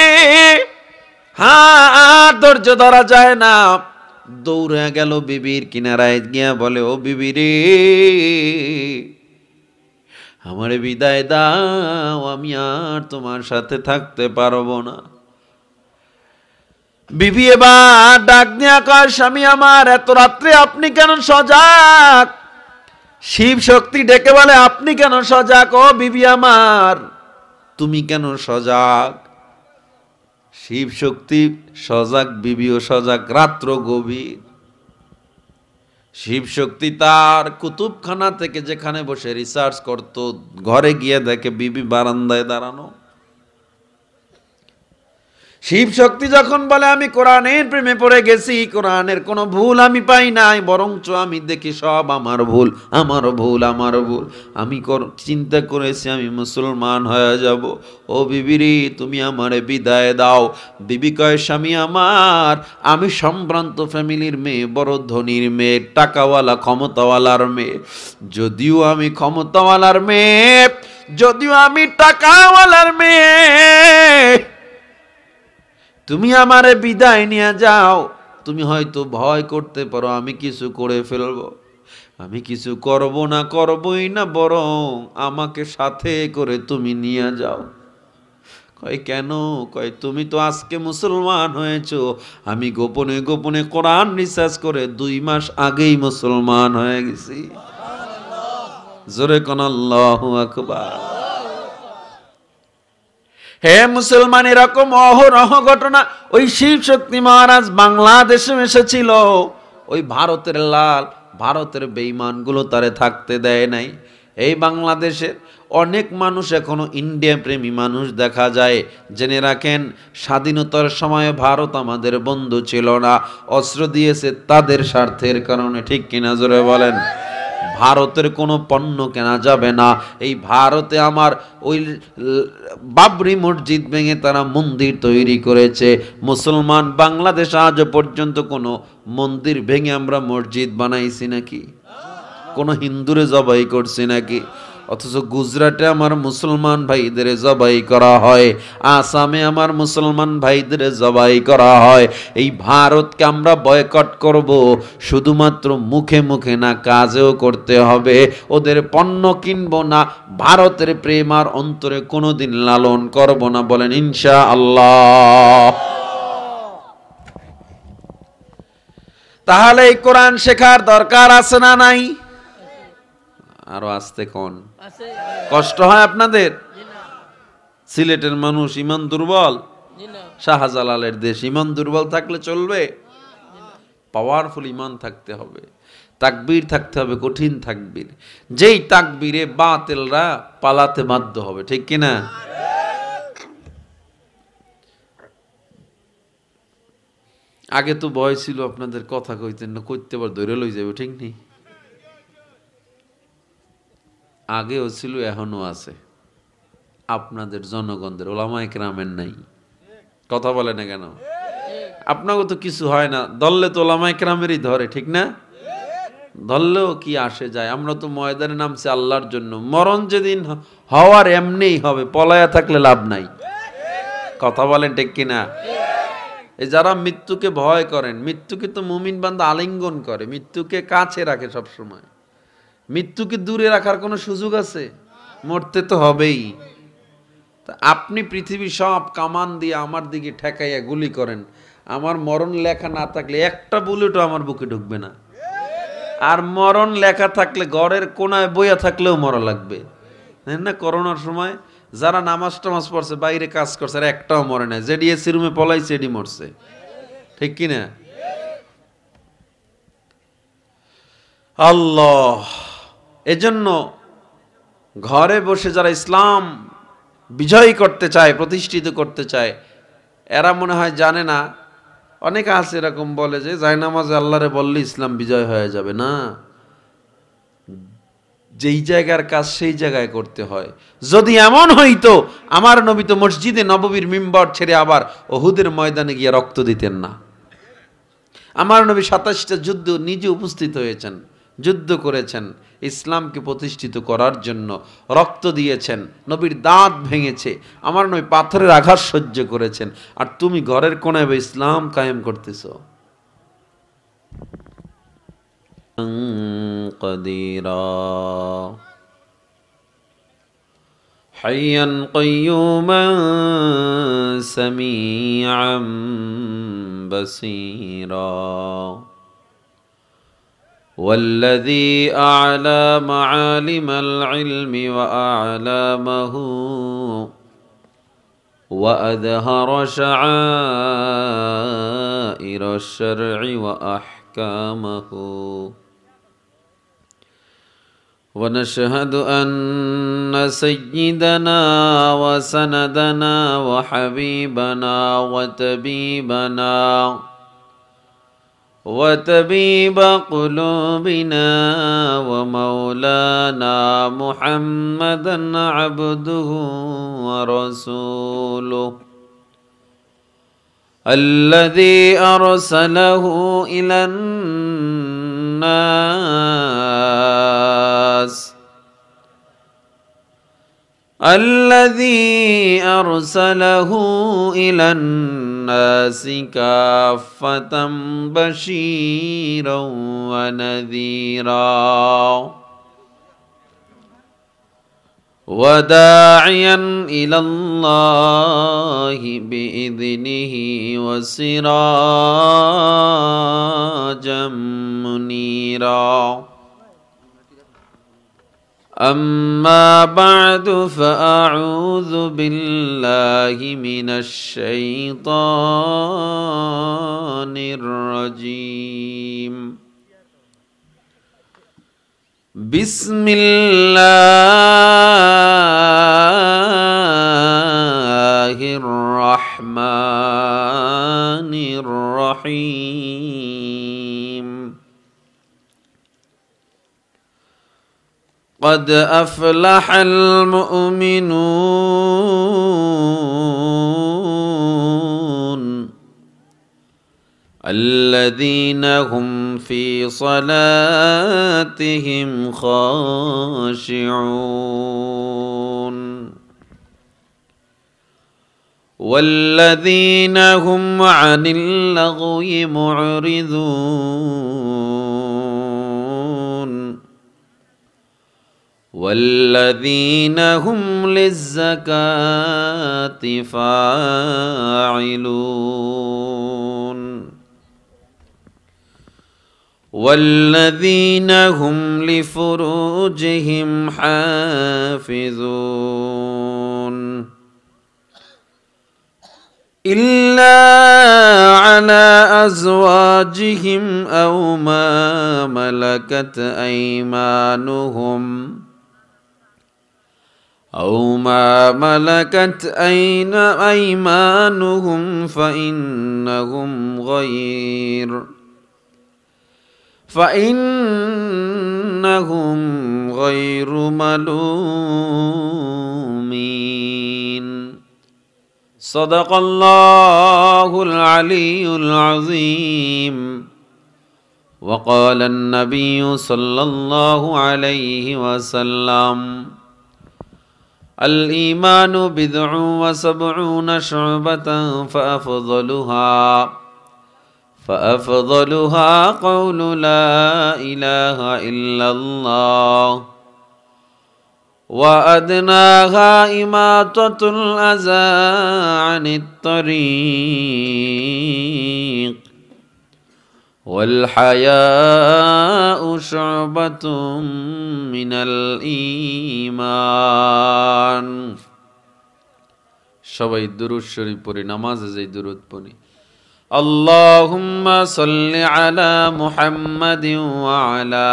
হ্যাঁ, ধৈর্য ধরা যায় না, দৌড়ে গেল বিবির কিনারায় গিয়া বলে, ও বিবি রে, আমারে বিদায় দাও, আমি আর তোমার সাথে থাকতে পারবো না। বিবি এবার ডাক দিয়া কয়, স্বামী আমার, এত রাত্রে আপনি কেন সজাগ? শিব শক্তি ডেকে বলে, আপনি কেন সজাগ? ও বিবি আমার, তুমি কেন সজাগ? শিব শক্তি সজাগ, বিবিও সজাগ, রাত্র গভীর। শিব শক্তি তার কুতুবখানা থেকে যেখানে বসে রিসার্চ করত, ঘরে গিয়ে দেখে বিবি বারান্দায় দাঁড়ানো। শিব শক্তি যখন বলে, আমি কোরআনের প্রেমে পড়ে গেছি, কোরআনের কোনো ভুল আমি পাই নাই, বরঞ্চ আমি দেখি সব আমার ভুল, আমার ভুল, আমার ভুল। আমি চিন্তা করেছি আমি মুসলমান হয়ে যাব। ও বিবিরি, তুমি আমারে বিদায় দাও। বিবি কয়, স্বামী আমার, আমি সম্ভ্রান্ত ফ্যামিলির মেয়ে, বড় ধনীর মেয়ে, টাকাওয়ালা ক্ষমতাওয়ালার মেয়ে। যদিও আমি ক্ষমতাওয়ালার মেয়ে, যদিও আমি টাকাওয়ালার মেয়ে, তুমি আমারে বিদায় নিয়ে যাও। তুমি হয়তো ভয় করতে পারো আমি কিছু করে ফেলবো, আমি কিছু করব না, করবই না, বরং আমাকে সাথে করে তুমি নিয়ে যাও। কয় কেন? কয় তুমি তো আজকে মুসলমান হয়েছো, আমি গোপনে গোপনে কোরআন রিসার্চ করে 2 মাস আগেই মুসলমান হয়ে গেছি। জোরে কোন আল্লাহু আকবার। হে মুসলমান, এরকম অহরহ ঘটনা ওই শিব শক্তি মহারাজ বাংলাদেশে এসেছিল। ওই ভারতের লাল, ভারতের বেঈমানগুলো তারে থাকতে দেয় নাই। এই বাংলাদেশে অনেক মানুষ এখনো ইন্ডিয়া প্রেমী মানুষ দেখা যায়। জেনে রাখেন, স্বাধীনতার সময় ভারত আমাদের বন্ধু ছিল না, অস্ত্র দিয়েছে তাদের স্বার্থের কারণে। ঠিক কিনা জোরে বলেন? ভারতের কোনো পণ্য কেনা যাবে না। এই ভারতে আমার ওই বাবরি মসজিদ ভেঙে তারা মন্দির তৈরি করেছে। মুসলমান বাংলাদেশ আজ পর্যন্ত কোনো মন্দির ভেঙে আমরা মসজিদ বানাইছি নাকি? কোনো হিন্দুরে জবাই করছি নাকি? অথচ গুজরাটে আমার মুসলমান ভাইদের জবাই করা হয়, আসামে আমার মুসলমান ভাইদের জবাই করা হয়। এই ভারতকে আমরা বয়কট করব, শুধুমাত্র মুখে মুখে না, কাজেও করতে হবে। ওদের পণ্য কিনবো না, ভারতের প্রেম আর অন্তরে কোনোদিন লালন করব না। বলেন ইনশাআল্লাহ। তাহলে এই কোরআন শেখার দরকার আছে না নাই? আরো আসতে কোন কষ্ট হয় আপনাদের? সিলেটের মানুষ ইমান দুর্বল, শাহজালালের দেশ, ইমান দুর্বল থাকলে চলবে? পাওয়ারফুল ইমান থাকতে হবে, তাকবীর থাকতে হবে, কঠিন তাকবীর, যেই তাকবীরে বাতিলরা পালাতে বাধ্য হবে। ঠিক কিনা? আগে তো ভয় ছিল, আপনাদের কথা কইতেন না, কইতে পার ধরে লই যাবে। ঠিক নেই? আগেও ছিল, এখনো আছে। আপনাদের জনগণদের, ওলামায়ে কেরামের নাই। কথা বলে না কেন? আপনাকে তো কিছু হয় না, ধরলে তো ওলামায়ে কেরামেরই ধরে। ঠিক না? ধরলেও কি আসে যায়? আমরা তো ময়দানে নামছি আল্লাহর জন্য। মরণ যেদিন হওয়ার এমনিই হবে, পলায়া থাকলে লাভ নাই। কথা বলেন ঠিক কিনা? এই যারা মৃত্যুকে ভয় করেন, মৃত্যুকে তো মুমিন বান্দা আলিঙ্গন করে, মৃত্যুকে কাছে রাখে সব সময়। মৃত্যুকে দূরে রাখার কোনো সুযোগ আছে? মরতে তো হবেই। তা আপনি পৃথিবীর সব কামান দিয়ে আমার দিকে ঠেকাইয়া গুলি করেন, আমার মরণ লেখা না থাকলে একটা বুলেটও আমার বুকে ঢুকবে না। আর মরণ লেখা থাকলে ঘরের কোনায় বইয়া থাকলেও মরা লাগবে। না, করোনার সময় যারা নামাজ টামাজ পড়ছে, বাইরে কাজ করছে, আর একটাও মরে নাই। যেডি এসি রুমে পলাইছে এডি মরছে। ঠিক কিনা? আল্লাহ। এজন্য ঘরে বসে যারা ইসলাম বিজয়ী করতে চায়, প্রতিষ্ঠিত করতে চায়, এরা মনে হয় জানে না অনেকে আছে এরকম বলে যে জায়নামাজে আল্লাহরে বললে ইসলাম বিজয় হয়ে যাবে। না, যেই জায়গার কাজ সেই জায়গায় করতে হয়। যদি এমন হইতো আমার নবী তো মসজিদে নববীর মিম্বর ছেড়ে আবার ওহুদের ময়দানে গিয়ে রক্ত দিতেন না। আমার নবী ২৭টা যুদ্ধ নিজে উপস্থিত হয়েছেন, যুদ্ধ করেছেন, ইসলামকে প্রতিষ্ঠিত করার জন্য রক্ত দিয়েছেন, নবীর দাঁত ভেঙেছে, আমার নবী পাথরের আঘাত সহ্য করেছেন, আর তুমি ঘরের কোণায় ইসলাম কায়েম করতেছো। قديرا حيا قيوما سميعا بصيرا والذي أعلى معالم العلم وأعلامه وأظهر شعائر الشرع وأحكامه ونشهد أن سيدنا وسندنا وحبيبنا وطبيب قلوبنا ومولانا محمدا عبده ورسوله الذي أرسله إلى الناس كافة بشيرا ونذيرا وداعيا إلى الله بإذنه وسراجا منيرا أما بعد فأعوذ بالله من الشيطان الرجيم بسم الله الرحمن الرحيم قد أفلح المؤمنون الذين هم في صلاتهم خاشعون والذين هم عن اللغو معرضون والذين هم للزكاة فاعلون والذين هم لفروجهم حافظون إلا على أزواجهم أو ما ملكت أيمانهم فإنهم غير ملومين صدق الله العلي العظيم وقال النبي صلى الله عليه وسلم الإيمان بضع وسبعون شعبة فأفضلها قول لا إله إلا الله وأدناها إماطة الأذى عن الطريق والحياء شعبة من الإيمان সবাই দুরূদ শরীফ পড়ি, নামাজে যাই দুরূদ পড়ি। اللهم صل على محمد وعلى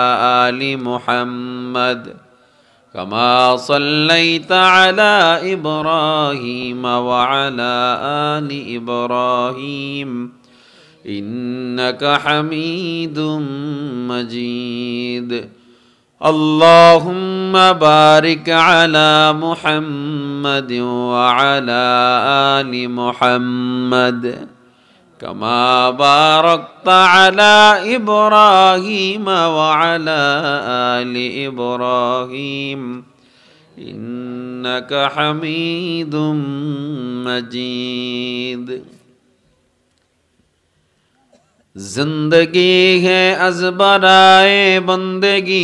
آل محمد كما صليت على إبراهيم وعلى آل إبراهيم إنك حميد مجيد اللهم بارك على محمد وعلى آل محمد كما باركت على إبراهيم وعلى آل إبراهيم إنك حميد مجيد जिंदगी है अज़बराए बंदगी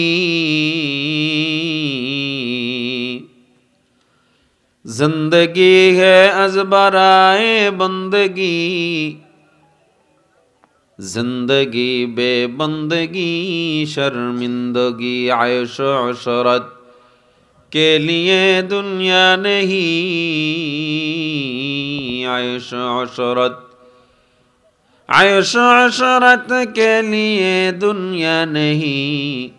जिंदगी है अज़बराए बंदगी जिंदगी बेबंदगी शर्मिंदगी आयश अशरत के लिए दुनिया नहीं आयश अशरत आयश अशरत के लिए दुनिया नहीं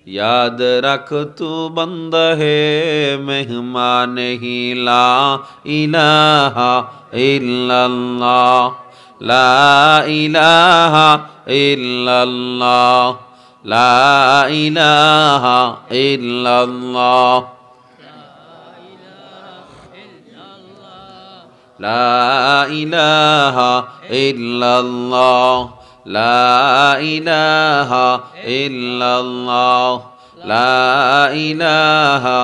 याद रख तू बंदा है मेहमान नहीं ला इलाहा इल्लल्लाह ला इलाहा इल्लल्लाह ला इलाहा इल्लल्लाह ला इलाहा इल्लल्लाह ला इलाहा इल्लल्लाह ला इलाहा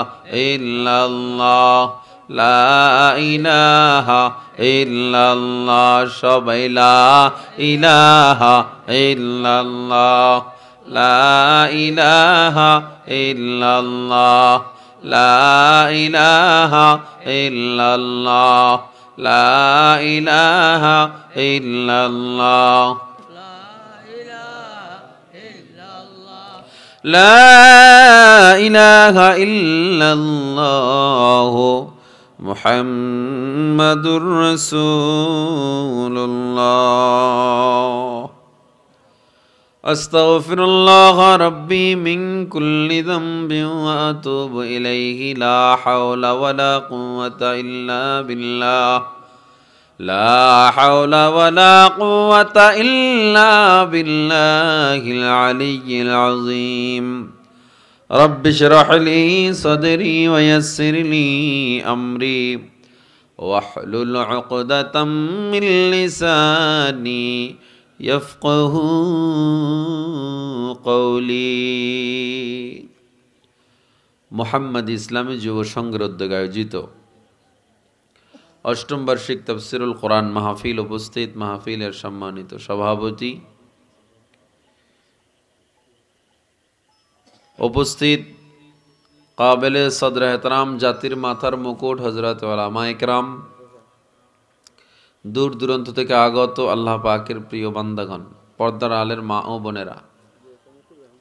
इल्लल्लाह ला इलाहा इल्लल्लाह सबाई ला इलाहा इल्लल्लाह ला इलाहा इल्लल्लाह ला इलाहा इल्लल्लाह ला इलाहा इल्लल्लाह ला इलाहा इल्लल्लाह मुहम्मदुर रसूलुल्लाह अस्तगफिरुल्लाह रब्बी मिन कुल्लि ज़ंबिन व अतूबु इलैहि ला हौला वला कुव्वता इल्ला बिल्लाह ला हौला वला कुव्वता इल्ला बिल्लाहिल अलिय्यिल अज़ीम रब्बि इश्रह ली सदरी व यस्सिर ली अमरी वहलुल उक़दतम मिन लिसानी यफ़क़हू कौली मुहम्मद इस्लामी युव संघের উদ্যোগে আয়োজিত অষ্টম বার্ষিক তাফসীরুল কোরআন মাহফিল উপস্থিত মাহফিলের সম্মানিত সভাপতি উপস্থিত কাবিলে সদর এহতরাম জাতির মাথার মুকুট হযরত উলামা ইকরাম दूर दूरान्त থেকে আগত আল্লাহ পাকের প্রিয় বান্দাগণ পর্দার আলের মা ও বোনেরা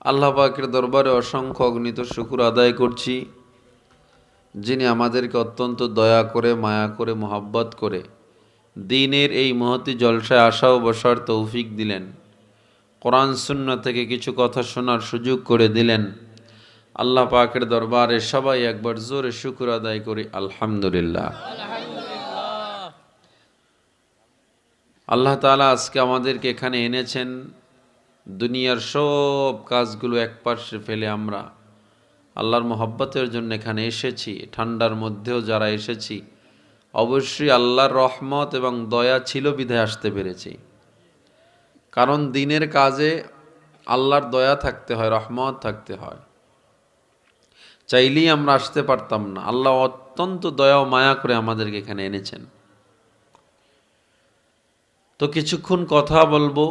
আল্লাহ পাকের দরবারে অসংখ্য অগণিত শুকর আদায় করছি যিনি আমাদেরকে অত্যন্ত দয়া করে মায়া করে মোহাব্বত করে দ্বীনের এই মহতি জলসায় আসা ও বসার তৌফিক দিলেন কোরআন সুন্নাহ থেকে কিছু কথা শোনার সুযোগ করে দিলেন আল্লাহ পাকের দরবারে সবাই একবার জোরে শুকর আদায় করি আলহামদুলিল্লাহ আল্লাহ তাআলা আজকে আমাদেরকে এখানে এনেছেন দুনিয়ার সব কাজগুলো একপাশে ফেলে আমরা আল্লাহর মহব্বতের জন্য এখানে এসেছি ঠান্ডার মধ্যেও যারা এসেছি অবশ্যই আল্লাহর রহমত এবং দয়া ছিল বিধায় আসতে পেরেছি কারণ দ্বীনের কাজে আল্লাহর দয়া থাকতে হয় রহমত থাকতে হয় চাইলেই আমরা আসতে পারতাম না আল্লাহ অত্যন্ত দয়া ও মায়া করে আমাদেরকে এখানে এনেছেন তো কিছুক্ষণ কথা বলবো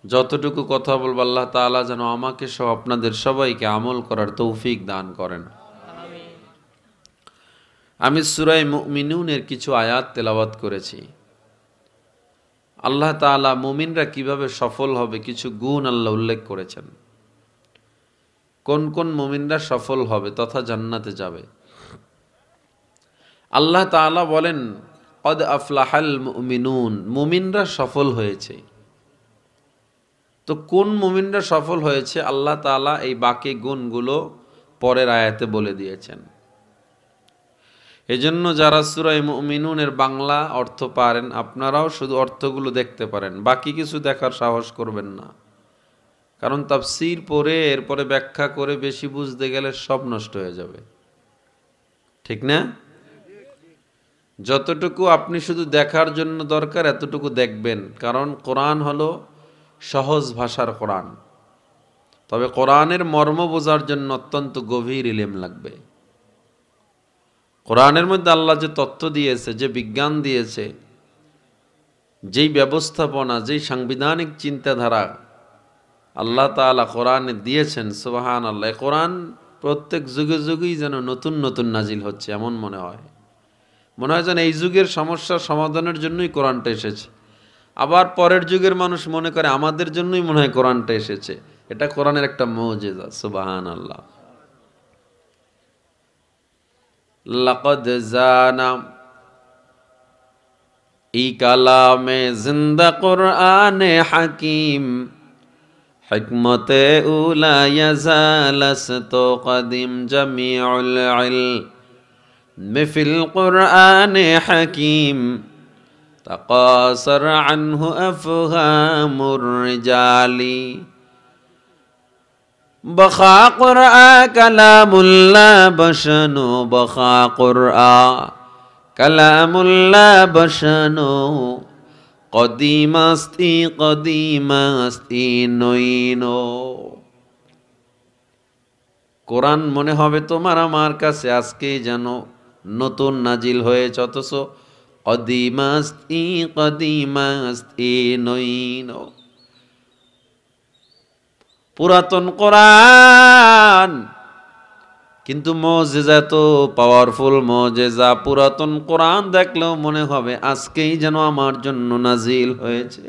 যতটুকু কথা বলবো আল্লাহ তাআলা যেন আমাকে সহ আপনাদের সবাইকে আমল করার তৌফিক দান করেন আমিন আমি সূরা মুমিনুনের কিছু আয়াত তেলাওয়াত করেছি আল্লাহ তাআলা মুমিনরা কিভাবে সফল হবে কিছু গুণ আল্লাহ উল্লেখ করেছেন কোন কোন মুমিনরা সফল হবে তথা জান্নাতে যাবে আল্লাহ তাআলা বলেন কদ আফলাহাল মুমিনুন মুমিনরা সফল হয়েছে তো কোন মুমিনরা সফল হয়েছে আল্লাহ তাআলা এই বাকি গুণগুলো পরের আয়াতে বলে দিয়েছেন এজন্য যারা সূরা মুমিনুনের বাংলা অর্থ পারেন আপনারাও শুধু অর্থগুলো দেখতে পারেন, বাকি কিছু দেখার সাহস করবেন না। কারণ তাফসীর পড়ে এরপরে ব্যাখ্যা করে বেশি বুঝতে গেলে সব নষ্ট হয়ে যাবে, ঠিক না? যতটুকু আপনি শুধু দেখার জন্য দরকার এতটুকু দেখবেন, কারণ কোরআন হলো সহজ ভাষার কোরআন। তবে কোরআনের মর্ম বোঝার জন্য অত্যন্ত গভীর ইলম লাগবে। কোরআনের মধ্যে আল্লাহ যে তথ্য দিয়েছে, যে বিজ্ঞান দিয়েছে, যেই ব্যবস্থাপনা, যেই সাংবিধানিক চিন্তাধারা আল্লাহ তাআলা কোরআনে দিয়েছেন, সুবহানাল্লাহ। কোরআন প্রত্যেক যুগে যুগেই যেন নতুন নতুন নাজিল হচ্ছে এমন মনে হয়। মনে হয় যেন এই যুগের সমস্যার সমাধানের জন্যই কোরআনটা এসেছে। আবার পরের যুগের মানুষ মনে করে আমাদের জন্যই মনে হয় কোরআনটা এসেছে। এটা কোরআনের একটা মুজিজা, সুবহানাল্লাহ। লাকাদ জানা ই কালামে জিন্দা কুরআনে হাকিম, হিকমতে উলা ইয়াজালাসতো কদিম জামিউল ইলম ফিল কুরআনে হাকিম, তাকাসার আনহু আফহামুর রিজালি, বখা কুরআন কালামুল্লাহ বশনু, বখা কুরআন কালামুল্লাহ বশনু, কদিমাস্তি কদিমাস্তি নইনো। কোরআন মনে হবে তোমার আমার কাছে আজকেই যেন নতুন নাজিল হয়েছে, অথচ কদিমাস্তি কদিমাস্তি নইনো। পুরাতন কোরআন কিন্তু মুজিজা তো পাওয়ারফুল মুজিজা। পুরাতন কোরআন দেখলেও মনে হবে আজকেই যেন আমার জন্য নাজিল হয়েছে।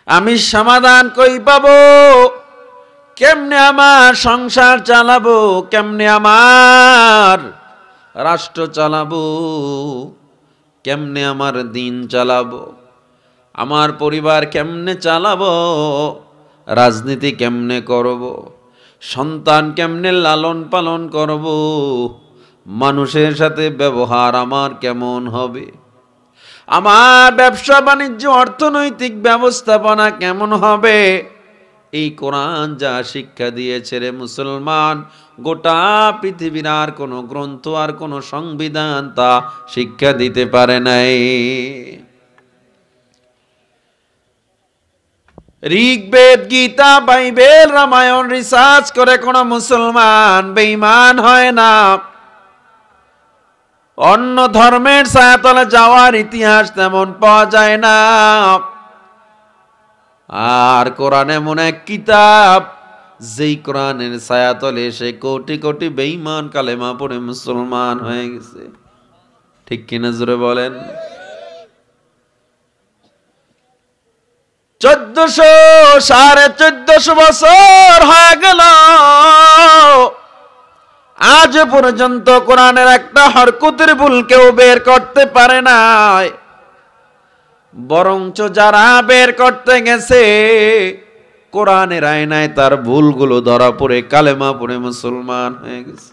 আমি সমাধান কই পাবো? কেমনে আমার সংসার চালাবো? কেমনে আমার রাষ্ট্র চালাবো? কেমনে আমার দিন চালাবো? আমার পরিবার কেমনে চালাবো? রাজনীতি কেমনে করব? সন্তান কেমনে লালন পালন করব? মানুষের সাথে ব্যবহার আমার কেমন হবে? আমার ব্যবসা বাণিজ্য অর্থনৈতিক ব্যবস্থাপনা কেমন হবে? এই কোরআন যা শিক্ষা দিয়েছে রে মুসলমান, গোটা পৃথিবীর আর কোনো গ্রন্থ আর কোনো সংবিধান তা শিক্ষা দিতে পারে নাই। ঋগ্বেদ, গীতা, বাইবেল, রামায়ণ রিসার্চ করে কোনো মুসলমান বেঈমান হয় না। অন্য ধর্মের ছায়াতলে যাওয়ার ইতিহাস তেমন পাওয়া যায় না। আর কোরআন এমন এক কিতাব, যেই কোরআনের ছায়াতলে এসে কোটি কোটি বেঈমান কালেমা পড়ে মুসলমান হয়ে গেছে, ঠিক কিনা জোরে বলেন? 1400-1450 বছর হয়ে গেল, আজ পর্যন্ত কোরআনের একটা হরকতের ভুল কেউ বের করতে পারে নাই। বরঞ্চ যারা বের করতে গেছে, কোরআনের আয়নায় তার ভুলগুলো ধরা পড়ে কালেমা পড়ে মুসলমান হয়ে গেছে,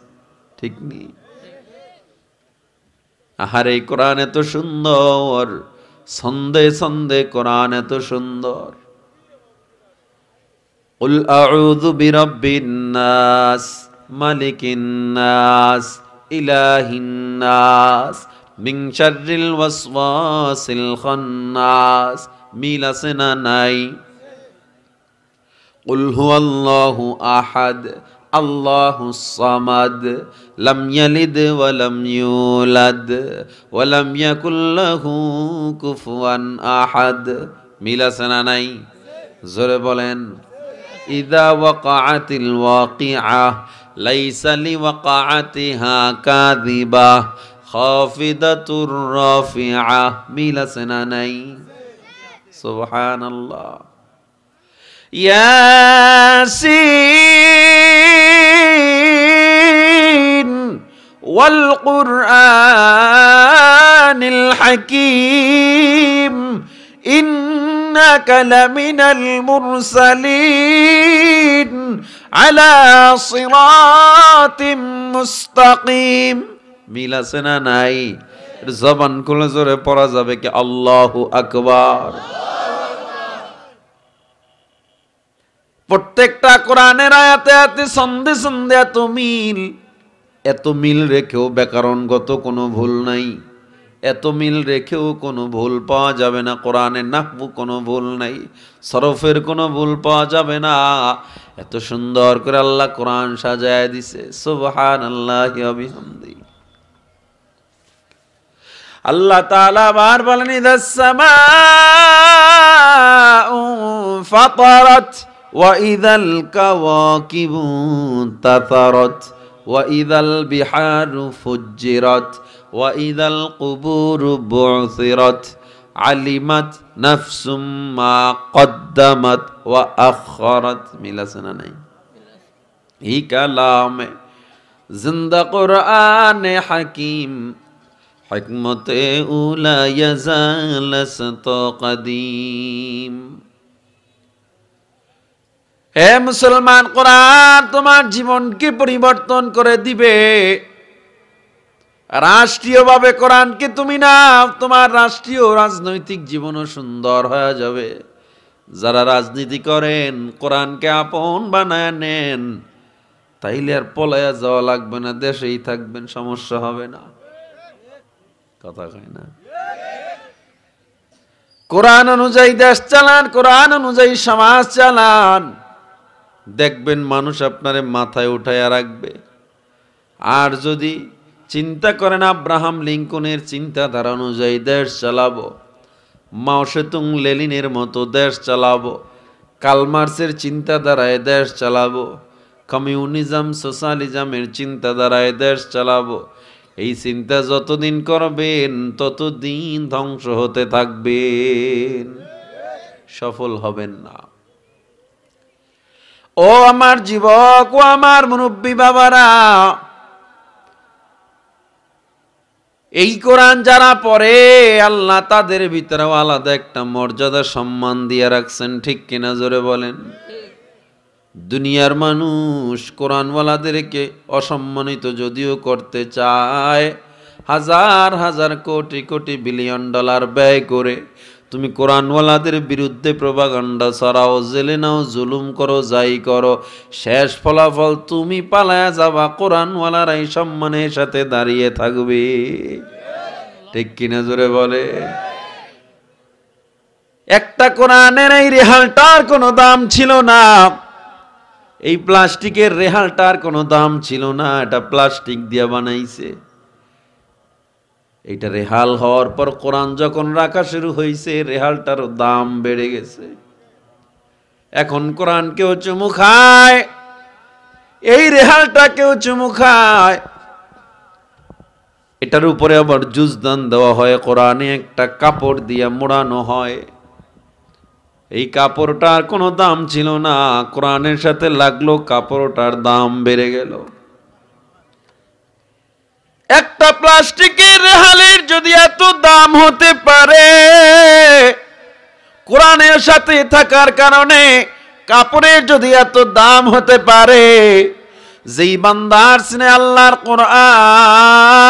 ঠিক নেই? আহার এই কোরআন এত সুন্দর, ছন্দে ছন্দে কোরআন এত সুন্দর। কুল আউযু বিরাব্বিন নাস, মালিকিন নাস, ইলাহিন নাস, মিন শাররিল ওয়াসওয়াসিল খান্নাস। মিল আছে না নাই? কুল হুয়াল্লাহু আহাদ, আল্লাহুস সামাদ, লাম ইয়ালিদ ওয়া লাম ইউলাদ ওয়া লাম ইয়াকুল লাহু কুফুয়ান আহাদ। মিল আছে না নাই? জোরে বলেন। ইযা ওয়াকাআতিল ওয়াকিআহ লাইসা লিওয়াকাআতিহা কাযিবাহ খাফিদাতুর রাফিআহ। মিল আছে না নাই? সুবহানাল্লাহ। ইয়াসিন ওয়াল কুরআনিল হাকীম, ইন্নাকা লামিনাল মুরসালিন আলা সিরাতিম মুস্তাকিম। মিল আছে না নাই? জবান খুলে জোরে পড়া যাবে কি আল্লাহু আকবার। প্রত্যেকটা কোরআনের আয়াতে আয়াতে সন্ধে সন্ধে এত মিল রেখেও ব্যাকরণগত কোনো ভুল নাই, এত মিল রেখেও কোনো ভুল পাওয়া যাবে না। কোরআনের নাহবু কোনো ভুল নাই, সরফের কোনো ভুল পাওয়া যাবে না। এত সুন্দর করে আল্লাহ কোরআন সাজায় দিছে, সুবহানাল্লাহি ওয়া বিহামদিহি। আল্লাহ তাআলা আবার বলেন ইযাস সামাউ ফাতারাত ওয়া ইযাল কাওয়াকিবু তাতারাত ওয়া ইযাল বিহারু ফুজ্জিরাত ওয়া ইযাল কুবুরু বু'থিরাত আলিমাত নাফসুম মা কদ্দামাত ওয়া আখখারাত। মিল আছে না নাই? এই কালামে জিন্দা কোরআনে হাকিম হিকমতে উলা ইয়াজালাসত কদিম। হে মুসলমান, কোরআন তোমার জীবনকে পরিবর্তন করে দিবে। রাষ্ট্রীয়ভাবে কোরআনকে তুমি নাও, তোমার রাষ্ট্রীয় রাজনৈতিক জীবনও সুন্দর হয়ে যাবে। যারা রাজনীতি করেন কোরআনকে আপন বানায় নেন, তাইলে আর পলায়া যাওয়া লাগবে না, দেশেই থাকবেন, সমস্যা হবে না। কথা কয় না? কোরআন অনুযায়ী দেশ চালান, কোরআন অনুযায়ী সমাজ চালান, দেখবেন মানুষ আপনারে মাথায় উঠায়া রাখবে। আর যদি চিন্তা করেন আব্রাহাম লিঙ্কনের চিন্তাধারা অনুযায়ী দেশ চালাবো, মাও সেতুং লেনিনের মতো দেশ চালাবো, কালমার্সের চিন্তাধারায় দেশ চালাবো, কমিউনিজম সোশ্যালিজমের চিন্তাধারায় দেশ চালাবো, এই চিন্তা যতদিন করবেন ততদিন ধ্বংস হতে থাকবেন, সফল হবেন না। ও আমার যুবক, ও আমার মুরব্বী বাবারা, এই কোরআন যারা পড়ে আল্লাহ তাদের ভিতরেও আলাদা একটা মর্যাদা সম্মান দিয়ে রাখছেন, ঠিক কিনা জোরে বলেন? দুনিয়ার মানুষ কোরআনওয়ালাদেরকে অসম্মানিত যদিও করতে চায়, হাজার হাজার কোটি কোটি বিলিয়ন ডলার ব্যয় করে তুমি কোরআনওয়ালাদের বিরুদ্ধে প্রপাগান্ডা ছড়াও, জেলে নাও, জুলুম করো, যাই করো, শেষ ফলাফল তুমি পালায়া যাবা, কোরআনওয়ালারাই সম্মানের সাথে দাঁড়িয়ে থাকবে, ঠিক কিনা জোরে বলে? একটা কোরআনের এই রেহালটার কোনো দাম ছিল না, এই প্লাস্টিকের রেহালটার কোনো দাম ছিল না, এটা প্লাস্টিক দিয়ে বানাইছে। এইটা রেহাল হওয়ার পর কোরআন যখন রাখা শুরু হয়েছে, রেহালটারও দাম বেড়ে গেছে। এখন কোরআন কেউ চুমু খায়, এই রেহালটা কেউ চুমু খায়, এটার উপরে আবার জুজদান দেওয়া হয়, কোরআনে একটা কাপড় দিয়ে মোড়ানো হয়। এই কাপড়টার কোনো দাম ছিল না, কোরআনের সাথে লাগলো, কাপড়টার দাম বেড়ে গেল। একটা প্লাস্টিকের রেহালের যদি এত দাম হতে পারে, কোরআনের সাথে থাকার কারণে কাপড়ের যদি এত দাম হতে পারে, যেই বান্দার সিনে আল্লাহর কোরআন,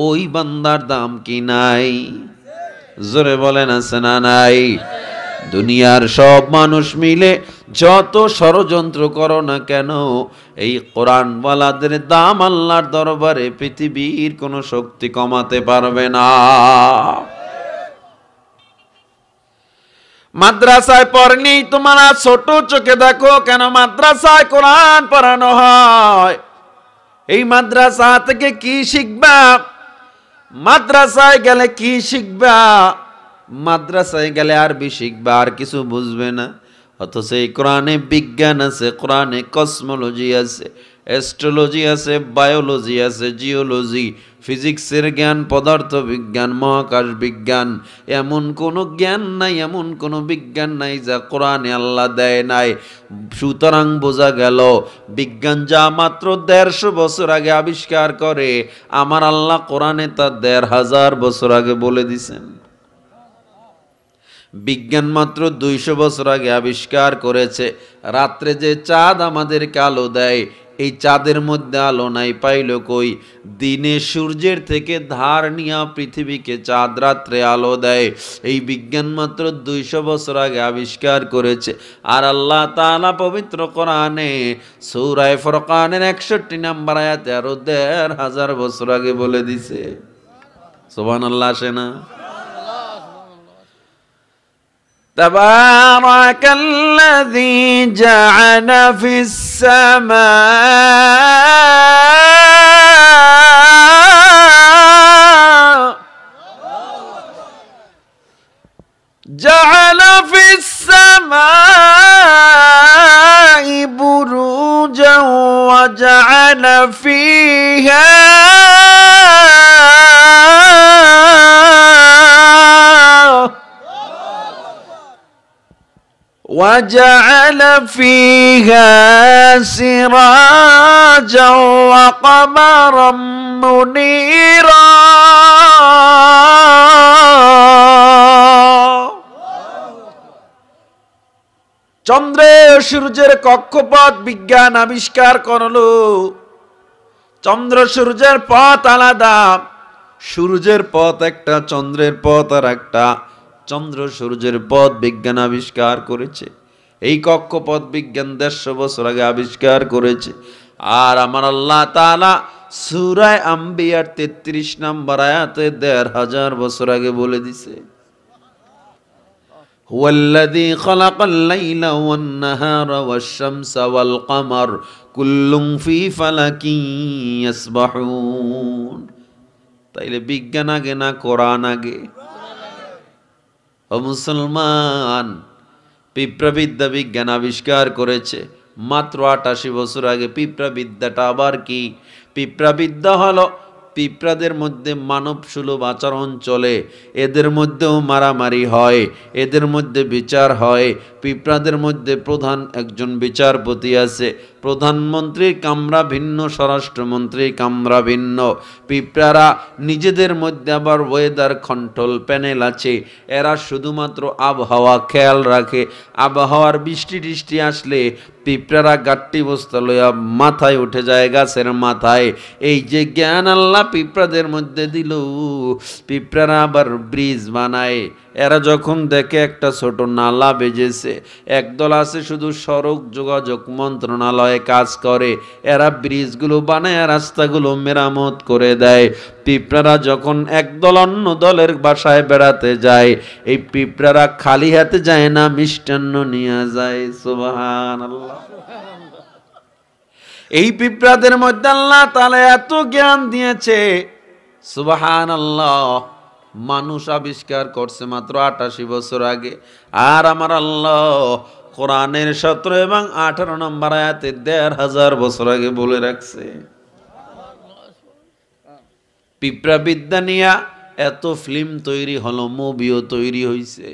ওই বান্দার দাম কি নাই? জোরে বলেন আছে না নাই? দুনিয়ার সব মানুষ মিলে যত ষড়যন্ত্র করো না কেন, এই কোরআনওয়ালাদের দাম আল্লাহর দরবারে পৃথিবীর কোনো শক্তি কমাতে পারবে না। মাদ্রাসায় পড়নি, তোমরা ছোট চোখে দেখো কেন মাদ্রাসায় কোরআন পড়ানো হয়। এই মাদ্রাসা থেকে কি শিখবা? মাদ্রাসায় গেলে কি শিখবা? মাদ্রাসায় গেলে আরবি শিখবা, আর কিছু বুঝবে না। অথচ এই কোরআনে বিজ্ঞান আছে, কোরআনে কসমোলজি আছে, অ্যাস্ট্রোলজি আছে, বায়োলজি আছে, জিওলজি, ফিজিক্সের জ্ঞান, পদার্থ বিজ্ঞান, মহাকাশ বিজ্ঞান, এমন কোনো জ্ঞান নাই, এমন কোনো বিজ্ঞান নাই যা কোরআনে আল্লাহ দেয় নাই। সুতরাং বোঝা গেল বিজ্ঞান যা মাত্র 150 বছর আগে আবিষ্কার করে, আমার আল্লাহ কোরআনে তা 1500 বছর আগে বলে দিছেন। বিজ্ঞান মাত্র 200 বছর আগে আবিষ্কার করেছে রাত্রে যে চাঁদ আমাদেরকে আলো দেয়, এই চাঁদের মধ্যে আলো নাই পাইল কই? দিনে সূর্যের থেকে ধার নিয়া পৃথিবীকে চাঁদ রাত্রে আলো দেয়। এই বিজ্ঞান মাত্র 200 বছর আগে আবিষ্কার করেছে। আর আল্লাহ তাআলা পবিত্র কোরআনে সূরা ফুরকানের 61 নম্বর আয়াতে আরো 1500 বছর আগে বলে দিছে। সুবহানাল্লাহ আসে না? تبارك الذي جعل في السماء بروجا وجعل فيها سراجا وقمرا منيرا চন্দ্রে সূর্যের কক্ষপথ বিজ্ঞান আবিষ্কার করলো। চন্দ্র সূর্যের পথ আলাদা, সূর্যের পথ একটা, চন্দ্রের পথ আর একটা। চন্দ্র সূর্যের পথ বিজ্ঞান আবিষ্কার করেছে। এই কক্ষপথ বিজ্ঞান 150 বছর আগে আবিষ্কার করেছে। আর আমার আল্লাহ তাআলা সূরা আম্বিয়ার 33 নম্বর আয়াতে 1500 বছর আগে বলে দিছে, হুয়াল্লাযী খালাকাল লাইলা ওয়ান নাহারা ওয়াশ শামসা ওয়াল কমার কুল্লুন ফি ফালাকিন ইয়াসবাহুন। তাইলে বিজ্ঞান আগে না কোরআন আগে? ও মুসলমান, পিঁপড়াবিদ্যা বিজ্ঞান আবিষ্কার করেছে মাত্র 88 বছর আগে। পিঁপড়াবিদ্যাটা আবার কি? পিঁপড়াবিদ্যা হলো পিঁপড়াদের মধ্যে মানব সুলভ আচরণ চলে, এদের মধ্যেও মারামারি হয়, এদের মধ্যে বিচার হয়। পিঁপড়াদের মধ্যে প্রধান একজন বিচারপতি আছে, প্রধানমন্ত্রীর কামরা ভিন্ন, স্বরাষ্ট্রমন্ত্রীর কামরা ভিন্ন। পিঁপড়ারা নিজেদের মধ্যে আবার ওয়েদার কন্ট্রোল প্যানেল আছে, এরা শুধুমাত্র আবহাওয়া খেয়াল রাখে। আবহাওয়ার বৃষ্টি টিষ্টি আসলে পিঁপড়ারা গাট্টি বস্তা লইয়া মাথায় উঠে যায় গাছের মাথায়। এই যে জ্ঞান আল্লাহ পিঁপড়াদের মধ্যে দিল, পিঁপড়ারা আবার ব্রিজ বানায়। এরা যখন দেখে একটা ছোট নালা বেজেছে, একদল আছে শুধু সড়ক যোগাযোগ মন্ত্রণালয়ে কাজ করে, এরা ব্রিজগুলো বানায় রাস্তাগুলো মেরামত করে দেয়। পিঁপড়ারা যখন একদল অন্য দলের বাসায় বেড়াতে যায়, এই পিঁপড়ারা খালি হাতে যায় না, মিষ্টান্ন নিয়ে যায়। সুবহানাল্লাহ। এই পিঁপড়াদের মধ্যে আল্লাহ তাআলা এত জ্ঞান দিয়েছে, সুবহানাল্লাহ। মানুষ আবিষ্কার করছে মাত্র 88 বছর আগে। আর আমার আল্লাহ কোরআনের 17 এবং 18 নম্বর আয়াতে 1500 বছর আগে বলে রাখছে। পিঁপড়া বিদ্যা নিয়ে এত ফিল্ম তৈরি হলো, মুভিও তৈরি হয়েছে।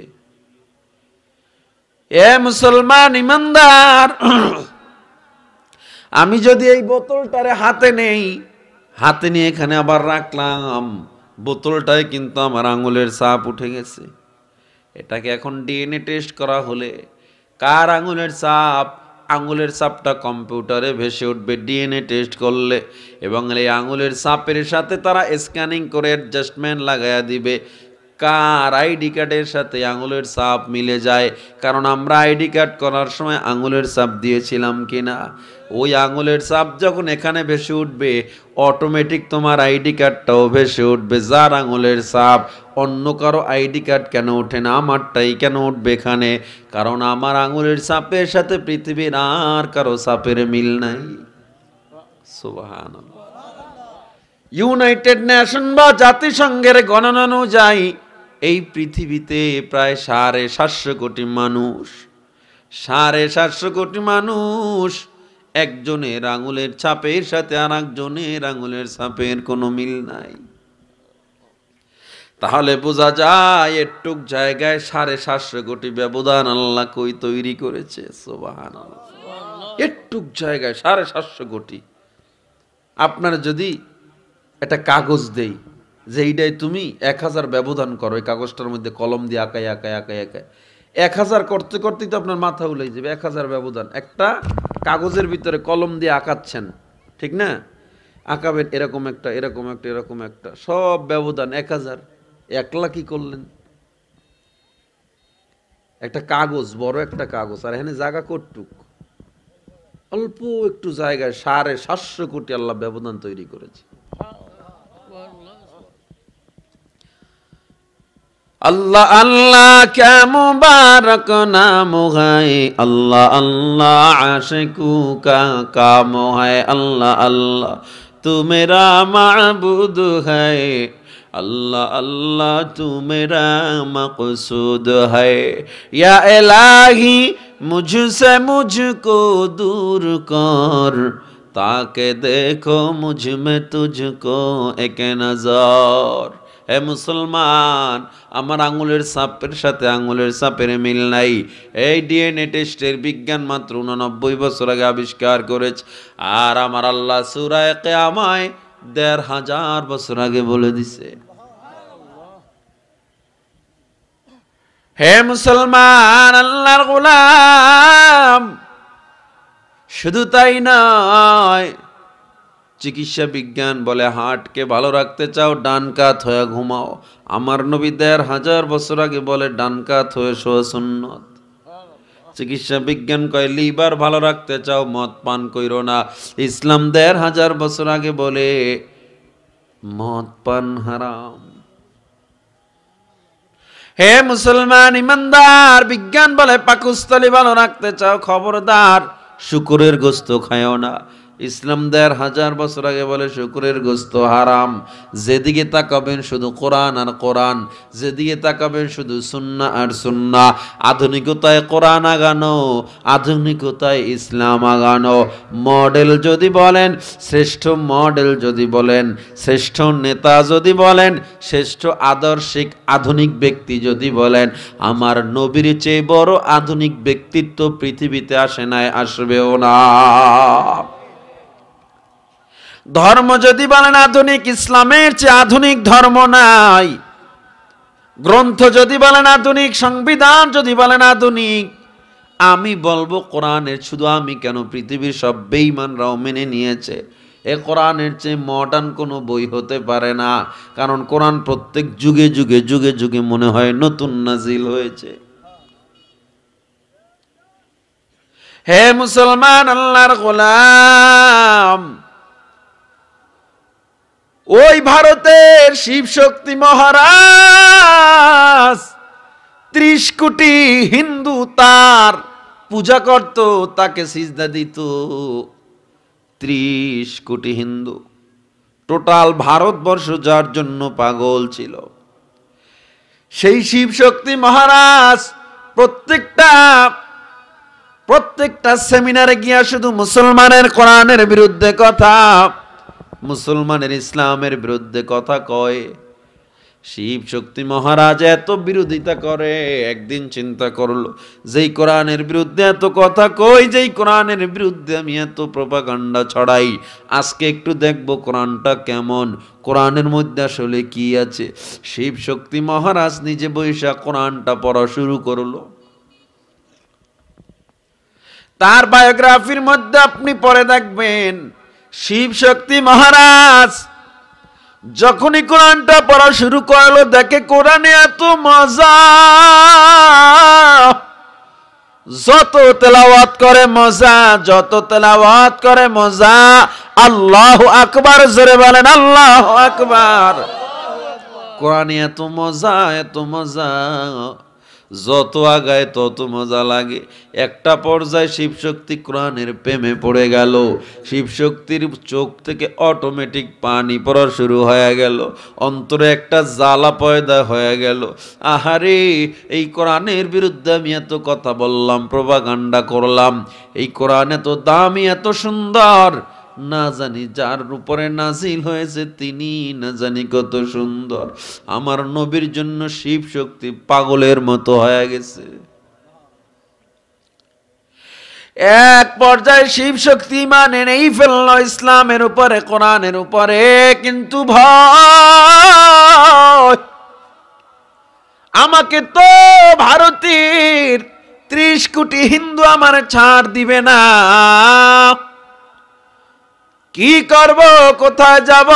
এ মুসলমান ইমানদার, আমি যদি এই বোতলটারে হাতে নেই, হাতে নিয়ে এখানে আবার রাখলাম, বোতলটায় কিন্তু আমার আঙুলের ছাপ উঠে গেছে। এটাকে এখন ডিএনএ টেস্ট করা হলে কার আঙুলের ছাপ, আঙুলের ছাপটা কম্পিউটারে ভেসে উঠবে ডিএনএ টেস্ট করলে, এবং এই আঙুলের ছাপের সাথে তারা স্ক্যানিং করে অ্যাডজাস্টমেন্ট লাগাইয়া দিবে কার আইডি কার্ডের সাথে আঙুলের ছাপ মিলে যায়। কারণ আমরা আইডি কার্ড করার সময় আঙুলের ছাপ দিয়েছিলাম কিনা, ওই আঙুলের ছাপ যখন এখানে ভেসে উঠবে, অটোমেটিক তোমার আইডি কার্ডটাও ভেসে উঠবে। যার আঙুলের ছাপ, অন্য কারো আইডি কার্ড কেন ওঠে না, আমারটাই কেন উঠবে এখানে? কারণ আমার আঙুলের ছাপের সাথে পৃথিবীর আর কারো ছাপের মিল নাই। সুবহানাল্লাহ। ইউনাইটেড নেশন বা জাতিসংঘের গণনা অনুযায়ী এই পৃথিবীতে প্রায় 750 কোটি মানুষ, 750 কোটি মানুষ, একজনের আঙুলের ছাপের সাথে আর একজনের আঙুলের ছাপের কোনো মিল নাই। তাহলে বোঝা যায় এটুক জায়গায় 750 কোটি ব্যবধান আল্লাহ কই তৈরি করেছে। সুবহানাল্লাহ। এটুক জায়গায় 750 কোটি। আপনার যদি একটা কাগজ দেই যে এইটাই তুমি 1000 ব্যবধান করো, এই কাগজটার মধ্যে কলম দিয়ে আঁকায় 1000 করতে করতেই তো আপনার মাথা উলাই যাবে। 1000 ব্যবধান, একটা কাগজের ভিতরে কলম দিয়ে আঁকাচ্ছেন, ঠিক না? আঁকাবেন এরকম একটা, এরকম একটা, এরকম একটা, সব ব্যবধান 1000। একলা কি করলেন? একটা কাগজ, বড় একটা কাগজ, আর এখানে জায়গা কটুক, অল্প একটু জায়গায় 750 কোটি আল্লাহ ব্যবধান তৈরি করেছে। अल्लाह अल्लाह क्या मुबारक नाम है, अल्लाह अल्लाह आशिकों का काम है, अल्लाह अल्लाह तू मेरा माबूद है, अल्लाह अल्लाह तू मेरा मक़सूद है, या इलाही मुझसे मुझको दूर कर, ताकि देखो मुझ में तुझको एक नज़र। হে মুসলমান, আমার আঙুলের ছাপের সাথে আঙুলের ছাপের মিল নাই। এই ডিএনএ টেস্টের বিজ্ঞান মাত্র 89 বছর আগে আবিষ্কার করেছে, আর আমার আল্লাহ সূরা কিয়ামায় 1500 বছর আগে বলে দিছে। হে মুসলমান, আল্লাহর গোলাম, শুধু তাই নয়, চিকিৎসা বিজ্ঞান বলে হার্টকে ভালো রাখতে চাও ডান কাত হয়ে ঘুমাও। আমার নবী 1500 বছর আগে বলে ডান কাত হয়ে শোয়া সুন্নত। চিকিৎসা বিজ্ঞান কয় লিভার ভালো রাখতে চাও মদ পান কইরো না। ইসলাম 1500 বছর আগে বলে মদ পান হারাম। হে মুসলমান ইমানদার, বিজ্ঞান বলে পাকস্থলী ভালো রাখতে চাও, খবরদার শুকরের গোশত খায়ও না। ইসলাম 1500 বছর আগে বলে শুকরের গোশত হারাম। যেদিকে তাকাবেন শুধু কোরআন আর কোরআন, যেদিকে তাকাবেন শুধু সুন্নাহ আর সুন্নাহ। আধুনিকতায় কোরআন আগানো, আধুনিকতায় ইসলাম আগানো। মডেল যদি বলেন, শ্রেষ্ঠ মডেল যদি বলেন, শ্রেষ্ঠ নেতা যদি বলেন, শ্রেষ্ঠ আদর্শিক আধুনিক ব্যক্তি যদি বলেন, আমার নবীর চেয়ে বড় আধুনিক ব্যক্তিত্ব পৃথিবীতে আসে নাই, আসবেও না। ধর্ম যদি বলেন আধুনিক, ইসলামের চেয়ে আধুনিক ধর্ম নাই। গ্রন্থ যদি বলেন আধুনিক, সংবিধান যদি বলেন আধুনিক, আমি বলবো কোরআনের, শুধু আমি কেন, পৃথিবীর সব বেঈমানরাও মেনে নিয়েছে এ কোরআনের চেয়ে মডার্ন কোনো বই হতে পারে না। কারণ কোরআন প্রত্যেক যুগে যুগে যুগে যুগে মনে হয় নতুন নাজিল হয়েছে। হে মুসলমান, আল্লাহর গোলাম, ওই ভারতের শিব শক্তি মহারাজ 30 কোটি হিন্দু তার পূজা করত, তাকে সিজদা দিত। 30 কোটি হিন্দু, টোটাল ভারতবর্ষ যার জন্য পাগল ছিল। সেই শিব শক্তি মহারাজ প্রত্যেকটা সেমিনারে গিয়া শুধু মুসলমানের কোরআনের বিরুদ্ধে কথা, মুসলমানের ইসলামের বিরুদ্ধে কথা কয়। শিব শক্তি মহারাজ এত বিরোধিতা করে, একদিন চিন্তা করলো, যেই কোরআনের বিরুদ্ধে এত কথা কই, যেই কোরআনের বিরুদ্ধে আমি এত প্রপাগান্ডা ছড়াই, আজকে একটু দেখবো কোরআনটা কেমন, কোরআনের মধ্যে আসলে কি আছে। শিব শক্তি মহারাজ নিজে বৈশা কোরআনটা পড়া শুরু করলো। তার বায়োগ্রাফির মধ্যে আপনি পড়ে দেখবেন, শিব শক্তি মহারাজ যখনই কোরআনটা পড়া শুরু করলো, দেখে কোরআনে এত মজা, যত তেলাওয়াত করে মজা, যত তেলাওয়াত করে মজা। আল্লাহু আকবার, জোরে বলেন আল্লাহু আকবার। কোরআনে এত মজা, এত মজা, যত আগায় তত মজা লাগে। একটা পর্যায়ে শিবশক্তি কোরআনের প্রেমে পড়ে গেল। শিবশক্তির চোখ থেকে অটোমেটিক পানি পড়া শুরু হয়ে গেল, অন্তরে একটা জ্বালা পয়দা হয়ে গেল। আহারে, এই কোরআনের বিরুদ্ধে আমি এত কথা বললাম, প্রপাগান্ডা করলাম, এই কোরআন এত দামি, এত সুন্দর, না জানি যার উপরে নাজিল হয়েছে তিনি না জানি কত সুন্দর। আমার নবীর জন্য শিব শক্তি পাগলের মতো হয়ে গেছে। এক পর্যায়ে শিব শক্তি মানে নেই ফেললো ইসলামের উপরে, কোরআনের উপরে। কিন্তু ভয়, আমাকে তো ভারতের 30 কোটি হিন্দু আমার ছাড় দিবে না, কি করব কোথায় যাব